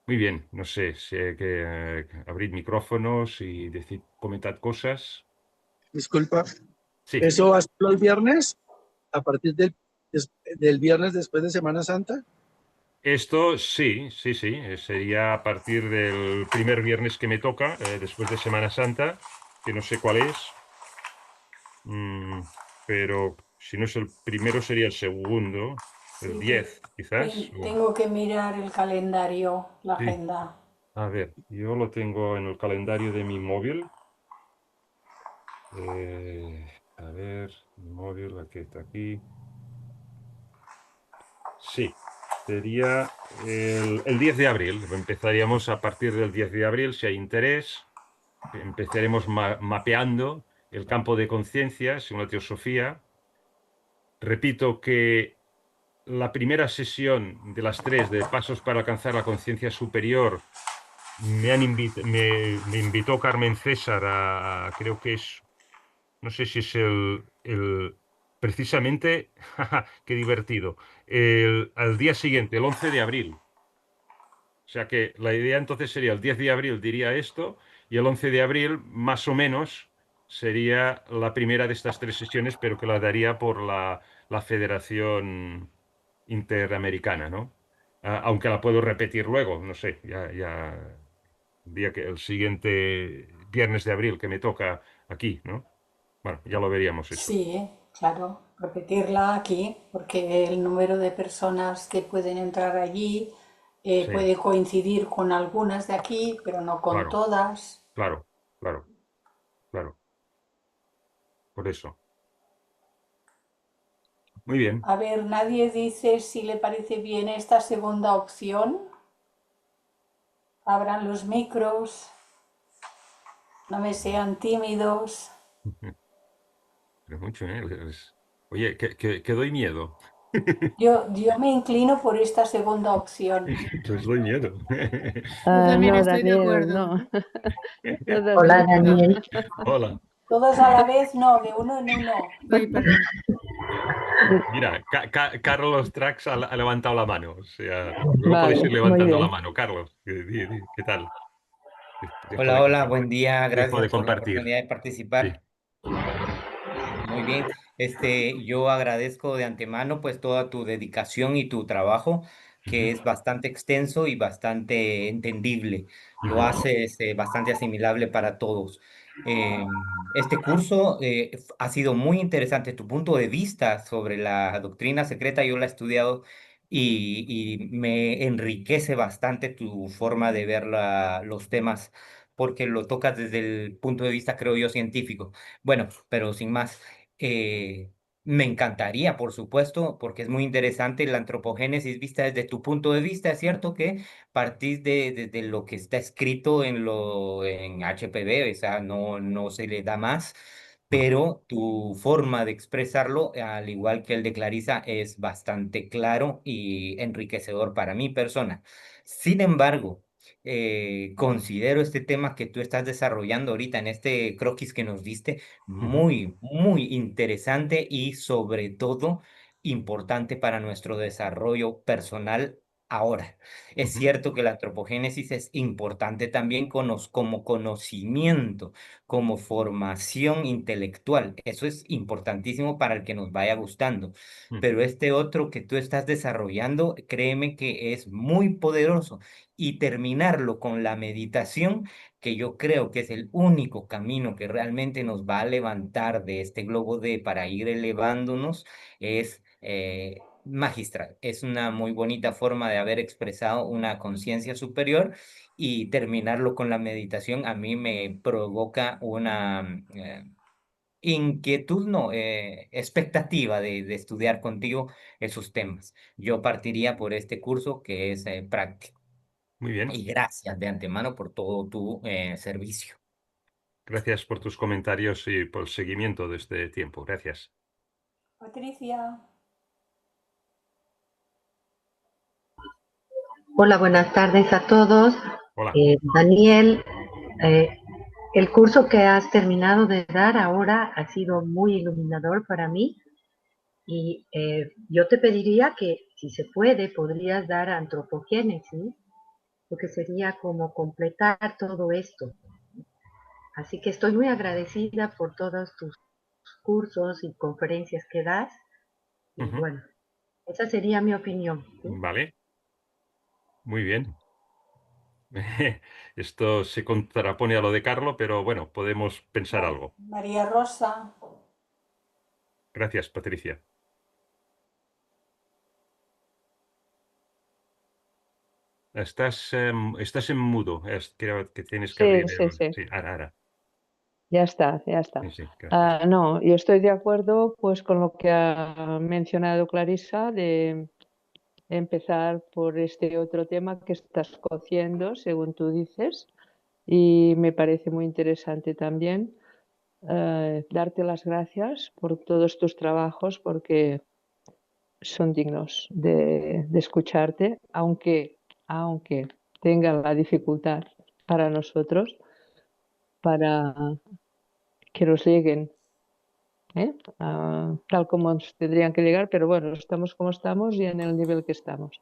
Muy bien, no sé si hay que abrir micrófonos y decir, comentad cosas. Disculpa, Sí, ¿eso va a ser los viernes? ¿A partir del viernes después de Semana Santa? esto sí, sí, sí, sería a partir del primer viernes que me toca, después de Semana Santa, que no sé cuál es, mm, pero si no es el primero sería el segundo, el Sí, 10 quizás. tengo que mirar el calendario, la Sí, agenda. a ver, yo lo tengo en el calendario de mi móvil. A ver, mi móvil, aquí está aquí. Sí, sería el 10 de abril. Empezaríamos a partir del 10 de abril, si hay interés. Empezaremos mapeando el campo de conciencia, según la teosofía. Repito que la primera sesión de las 3 de Pasos para alcanzar la conciencia superior me invitó Carmen César creo que es, no sé si es precisamente, jaja, qué divertido, al día siguiente, el 11 de abril. O sea que la idea entonces sería el 10 de abril diría esto y el 11 de abril más o menos sería la primera de estas 3 sesiones, pero que la daría por la Federación Interamericana, ¿no? Aunque la puedo repetir luego, no sé, el siguiente viernes de abril que me toca aquí, ¿no? Bueno, ya lo veríamos eso. Sí, claro, repetirla aquí, porque el número de personas que pueden entrar allí Sí, puede coincidir con algunas de aquí, pero no con claro, todas. claro, claro, claro, por eso. Muy bien. A ver, nadie dice si le parece bien esta segunda opción. Abran los micros, no me sean tímidos. Pero mucho, ¿eh? Oye, que doy miedo. Yo me inclino por esta segunda opción. Les doy miedo. Yo también No da estoy de miedo, acuerdo. no, no da Hola miedo. Daniel, Hola. Todos a la vez, no, de uno en uno. Ay, perdón. Mira, Carlos Trax ha levantado la mano. O sea, luego podéis Vale, ir muy levantando la bien. mano. Carlos, ¿qué tal? Hola, hola, buen día, Dejo de gracias por la compartir. oportunidad de Sí. participar. Muy bien, yo agradezco de antemano pues toda tu dedicación y tu trabajo, que Ujú, es bastante extenso y bastante entendible. Lo ujú, haces bastante asimilable para todos. Eh, este curso ha sido muy interesante. Tu punto de vista sobre la doctrina secreta, yo la he estudiado y me enriquece bastante tu forma de ver los temas, porque lo tocas desde el punto de vista, creo yo, científico. Bueno, pero sin más, eh, me encantaría, por supuesto, porque es muy interesante la antropogénesis vista desde tu punto de vista. Es cierto que partís de lo que está escrito en HPV, o sea, no se le da más, ujú, pero tu forma de expresarlo, al igual que el de Clarisa, es bastante claro y enriquecedor para mi persona. Sin embargo, considero este tema que tú estás desarrollando ahorita en este croquis que nos diste ujú, muy, muy interesante y sobre todo importante para nuestro desarrollo personal ahora. Es ujú, cierto que la antropogénesis es importante también como conocimiento, como formación intelectual. Eso es importantísimo para el que nos vaya gustando. ujú, Pero este otro que tú estás desarrollando, créeme que es muy poderoso, y terminarlo con la meditación, que yo creo que es el único camino que realmente nos va a levantar de este globo de para ir elevándonos, es magistral. Es una muy bonita forma de haber expresado una conciencia superior, y terminarlo con la meditación a mí me provoca una inquietud, no, expectativa de estudiar contigo esos temas. Yo partiría por este curso que es práctico. muy bien. Y gracias de antemano por todo tu servicio. Gracias por tus comentarios y por el seguimiento de este tiempo. Gracias. Patricia, Hola, buenas tardes a todos. Hola. Daniel, eh, el curso que has terminado de dar ahora ha sido muy iluminador para mí y yo te pediría que, si se puede, podrías dar antropogénesis, porque sería como completar todo esto. Así que estoy muy agradecida por todos tus cursos y conferencias que das y Ujú, bueno, esa sería mi opinión, ¿sí? vale, muy bien. Esto se contrapone a lo de Carlo, pero bueno, podemos pensar algo. María Rosa, Gracias, Patricia. Estás en mudo. Creo que tienes que Sí, abrir sí, el... sí. Sí, ahora. Ya está, ya está. Sí, sí, gracias. No, yo estoy de acuerdo pues con lo que ha mencionado Clarisa de empezar por este otro tema que estás cociendo, según tú dices, y me parece muy interesante también darte las gracias por todos tus trabajos porque son dignos de escucharte, aunque tenga la dificultad para nosotros, para que nos lleguen tal como nos tendrían que llegar, pero bueno, estamos como estamos y en el nivel que estamos.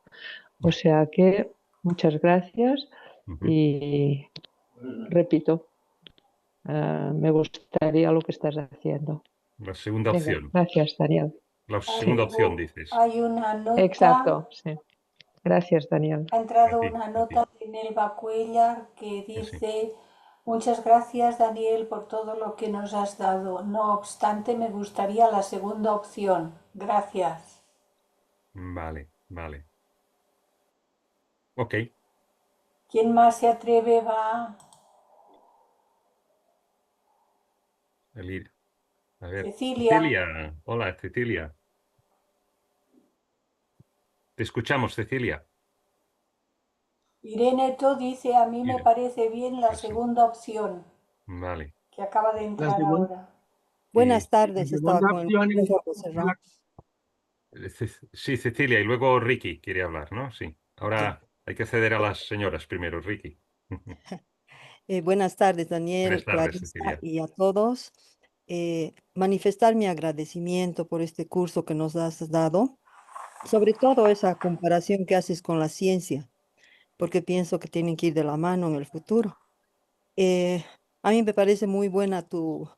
O sea que muchas gracias Ujú. y repito, me gustaría lo que estás haciendo. La segunda Venga, opción. gracias, Daniel. La hay, segunda opción, dices. hay una nota, Exacto, sí. Gracias, Daniel. ha A entrado ti, una a ti. nota de Nelva Cuellar que Sí. dice: muchas gracias, Daniel, por todo lo que nos has dado. No obstante, me gustaría la segunda opción. Gracias. Vale, vale. Ok. ¿Quién más se atreve? Va. Elir. A ver. Cecilia. Cecilia. Hola, Cecilia. Te escuchamos, Cecilia. Irene To dice: a mí me Mira, parece bien la así. segunda opción, Vale. que acaba de La entrar segunda, ahora. Y Buenas la tardes, estaba segunda con opción los es ojos cerrados. Sí, Cecilia, y luego Ricky quiere hablar, ¿no? Sí. Ahora hay que ceder a las señoras primero, Ricky. Buenas tardes, Daniel, Buenas tardes, Clarisa Cecilia. y a todos. Manifestar mi agradecimiento por este curso que nos has dado, sobre todo esa comparación que haces con la ciencia, porque pienso que tienen que ir de la mano en el futuro. Eh, a mí me parece muy buena tus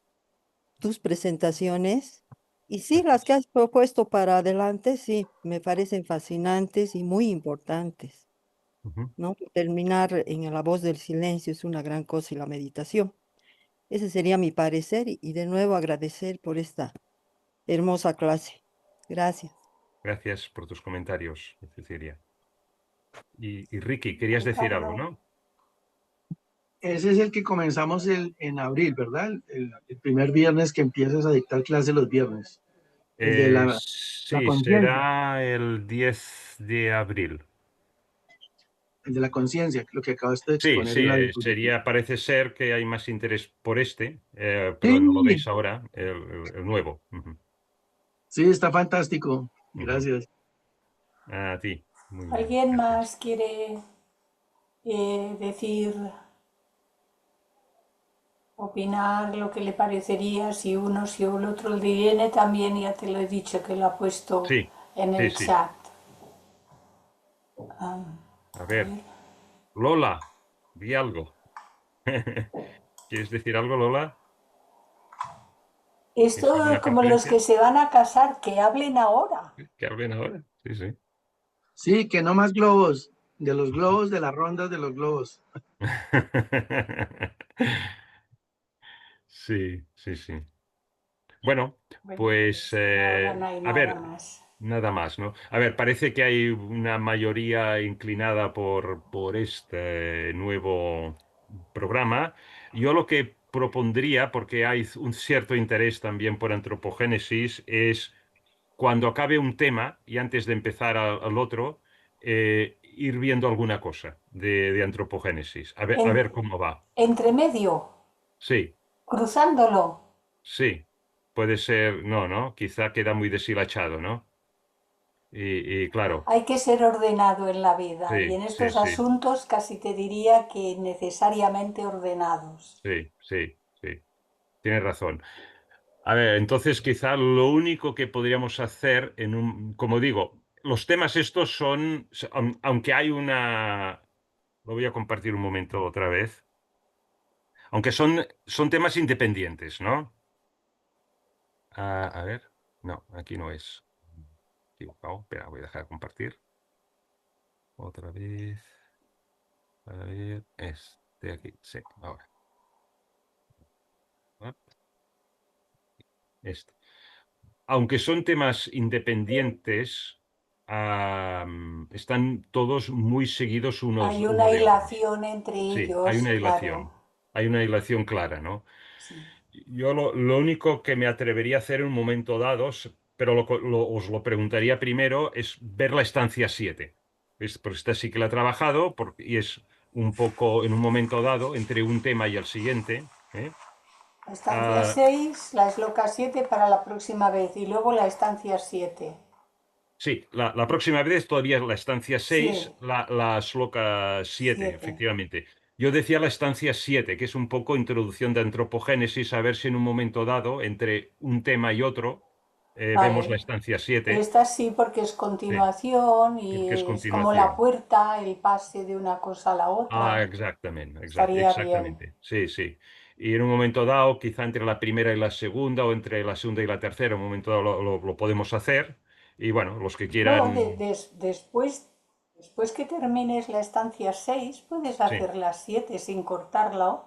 presentaciones y sí, las que has propuesto para adelante, sí, me parecen fascinantes y muy importantes, Ujú. ¿no? Terminar en la voz del silencio es una gran cosa y la meditación. Ese sería mi parecer y de nuevo agradecer por esta hermosa clase. Gracias. Gracias por tus comentarios, Cecilia. Y Ricky, querías decir algo, Ricardo. ¿no? Ese es el que comenzamos en abril, ¿verdad? El primer viernes que empiezas a dictar clase los viernes. El de la Sí, conciencia, será el 10 de abril. el de la conciencia, lo que acabaste de Sí, exponer sí, en la diapositiva. parece ser que hay más interés por este, pero no lo Sí, veis ahora, el nuevo. Ujú, sí, está fantástico. ujú. Gracias. A ti, muy bien, ¿Alguien gracias. más quiere decir, opinar lo que le parecería si uno, si el otro? El de Irene también, ya te lo he dicho, que lo ha puesto Sí, en sí, el sí. chat. A A ver, ver. Lola, di algo. ¿Quieres decir algo, Lola? ¿Tienes Esto alguna como los preferencia? que se van a casar, que hablen ahora. ¿Que hablen ahora? Sí, sí. Sí, que no más globos, de los globos, de las rondas de los globos. Sí, sí, sí. Bueno, Bueno, pues pues por ahora no hay a nada ver, más. nada más, ¿no? A ver, parece que hay una mayoría inclinada por este nuevo programa. Yo lo que propondría, porque hay un cierto interés también por antropogénesis, es cuando acabe un tema y antes de empezar al otro, ir viendo alguna cosa de antropogénesis, a En- ver cómo va. entre medio, Sí. cruzándolo. Sí, puede ser, no, ¿no? Quizá queda muy deshilachado, ¿no? Y claro, Hay que ser ordenado en la vida y sí, en sí, estos sí, asuntos casi te diría que necesariamente ordenados. sí, sí, sí, tienes razón. A ver, entonces quizá lo único que podríamos hacer como digo, los temas estos son, aunque hay lo voy a compartir un momento otra vez, aunque son temas independientes, ¿no? A ver, no, aquí no es. Equivocado, espera, voy a dejar de compartir. Otra vez. A ver, este aquí, sí, ahora. ¿No? Este. Aunque son temas independientes, están todos muy seguidos Hay uno una de otros. hilación entre Sí, hay ellos, una claro. hilación. Hay una hilación clara, ¿no? Sí. Yo lo único que me atrevería a hacer en un momento dado, pero os lo preguntaría primero, es ver la estancia 7. ¿Ves? Porque esta sí que la he trabajado y es un poco en un momento dado entre un tema y el siguiente. ¿Eh? La estancia Ah, 6, la esloca 7 para la próxima vez y luego la estancia 7. sí, la próxima vez todavía la estancia Sí, 6, la Shloka 7, 7. efectivamente. Yo decía la estancia 7, que es un poco introducción de antropogénesis, a ver si en un momento dado, entre un tema y otro, vemos la Vale. estancia 7, Esta sí porque es sí, continuación y porque es es como la continuación. puerta, el pase de una cosa a la Ah, otra. exactamente, Estaría bien. exactamente. Sí, sí. Y en un momento dado, quizá entre la primera y la segunda, o entre la segunda y la tercera, en un momento dado lo podemos hacer. Y bueno, los que No, quieran, después que termines la estancia 6 puedes sí. hacer la 7 sin cortarla.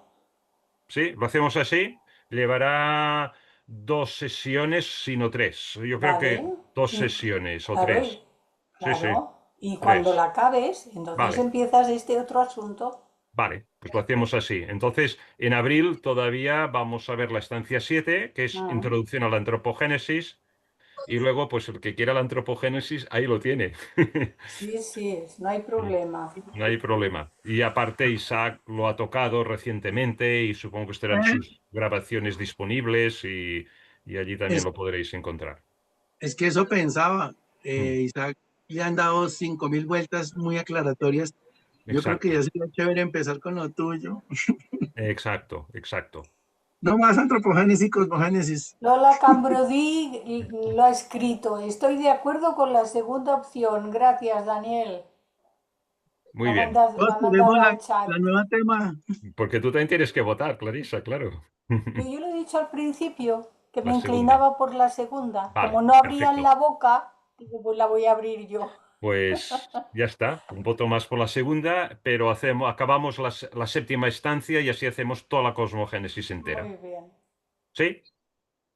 Sí, lo hacemos así. Llevará 2 sesiones, sino 3. Yo creo Vale. que dos Y sesiones o claro, 3. Sí, sí, claro. Y cuando 3. la acabes, entonces Vale, empiezas este otro asunto. vale, pues lo hacemos así. Entonces, en abril todavía vamos a ver la estancia 7, que es Mm. introducción a la antropogénesis, y luego, pues el que quiera la antropogénesis, ahí lo tiene. Sí, sí, no hay problema. No hay problema. Y aparte, Isaac lo ha tocado recientemente y supongo que estarán sus grabaciones disponibles y allí también Es, lo podréis encontrar. es que eso pensaba, Mm. Isaac, le han dado 5.000 vueltas muy aclaratorias Yo creo que exacto, ya sería chévere empezar con lo tuyo. exacto, exacto. No más antropogénesis y cosmogénesis. Lola Cambrodi lo ha escrito. Estoy de acuerdo con la segunda opción. Gracias, Daniel. Muy bien. Lo Todos ha tenemos mandado al chat. la nueva tema. Porque tú también tienes que votar, Clarisa, claro. Yo lo he dicho al principio, que me La segunda. inclinaba por la segunda. Como Vale, no abrían perfecto. la boca, digo, pues la voy a abrir yo. Pues ya está, un voto más por la segunda, pero acabamos la séptima estancia y así hacemos toda la cosmogénesis entera. Muy bien. ¿Sí?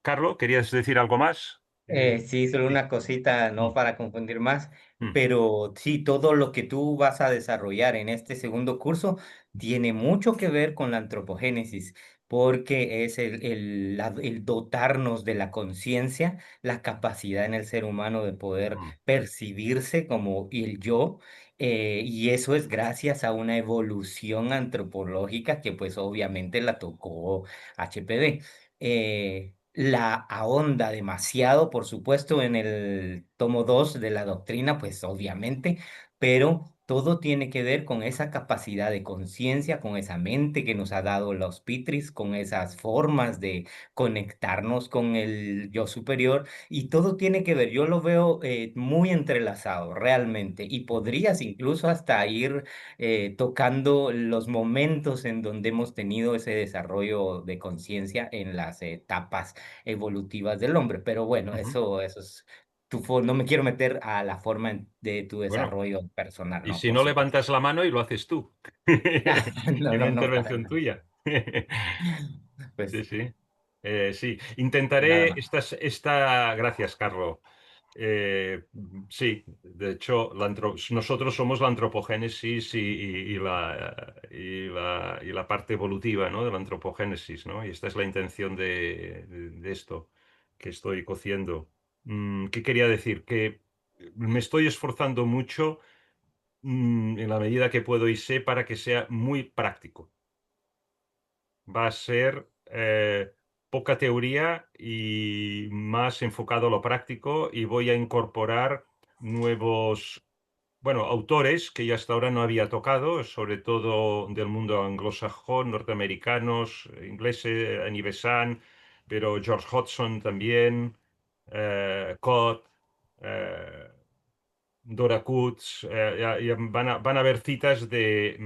Carlos, ¿querías decir algo más? Sí, solo Sí. una cosita, no Mm, para confundir más, mm, pero sí, todo lo que tú vas a desarrollar en este segundo curso tiene mucho que ver con la antropogénesis, porque es el dotarnos de la conciencia, la capacidad en el ser humano de poder mm, percibirse como el yo, y eso es gracias a una evolución antropológica que pues obviamente la tocó HPV. La ahonda demasiado, por supuesto, en el tomo 2 de la doctrina, pues obviamente, pero todo tiene que ver con esa capacidad de conciencia, con esa mente que nos ha dado los Pitris, con esas formas de conectarnos con el yo superior, y todo tiene que ver, yo lo veo muy entrelazado realmente, y podrías incluso hasta ir tocando los momentos en donde hemos tenido ese desarrollo de conciencia en las etapas evolutivas del hombre. Pero bueno, ujú. eso es no me quiero meter a la forma de tu Bueno, desarrollo personal, y ¿no? si Por no supuesto. levantas la mano y lo haces tú, No, en no, no, para intervención nada. tuya. Sí, Pues sí. Sí, nada intentaré más. Gracias, Carlos. Sí, de hecho, nosotros somos la antropogénesis y la parte evolutiva, ¿no? De la antropogénesis, ¿no? Y esta es la intención de esto que estoy cociendo. ¿Qué quería decir? Que me estoy esforzando mucho, en la medida que puedo y sé, para que sea muy práctico. Va a ser poca teoría y más enfocado a lo práctico, y voy a incorporar nuevos, bueno, autores que ya hasta ahora no había tocado, sobre todo del mundo anglosajón, norteamericanos, ingleses, Annie Besant, pero George Hodgson también, Cott, eh, Dora Kutz, ya van a haber citas de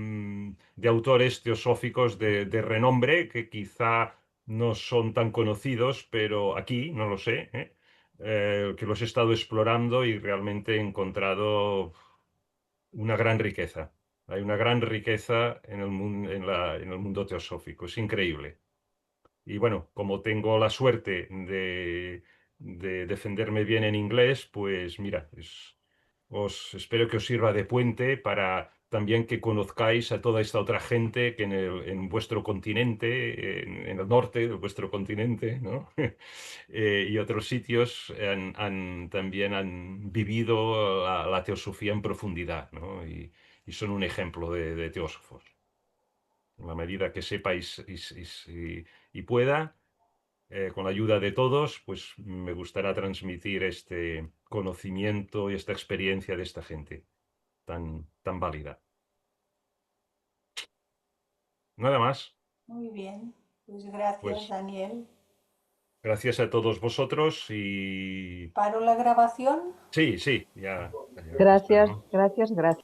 autores teosóficos de renombre que quizá no son tan conocidos, pero aquí, no lo sé, que los he estado explorando y realmente he encontrado una gran riqueza. Hay una gran riqueza en el en el mundo teosófico, es increíble. Y bueno, como tengo la suerte de defenderme bien en inglés, pues mira, os espero que os sirva de puente para también que conozcáis a toda esta otra gente que en vuestro continente, en el norte de vuestro continente, ¿no? Y otros sitios también han vivido la teosofía en profundidad, ¿no? Y son un ejemplo de teósofos. En la medida que sepáis y pueda, con la ayuda de todos, pues me gustará transmitir este conocimiento y esta experiencia de esta gente tan válida. Nada más, Muy bien. Pues gracias, pues Daniel. gracias a todos vosotros y ¿Paro la grabación? sí, sí, ya está, Gracias, ¿no? gracias, gracias.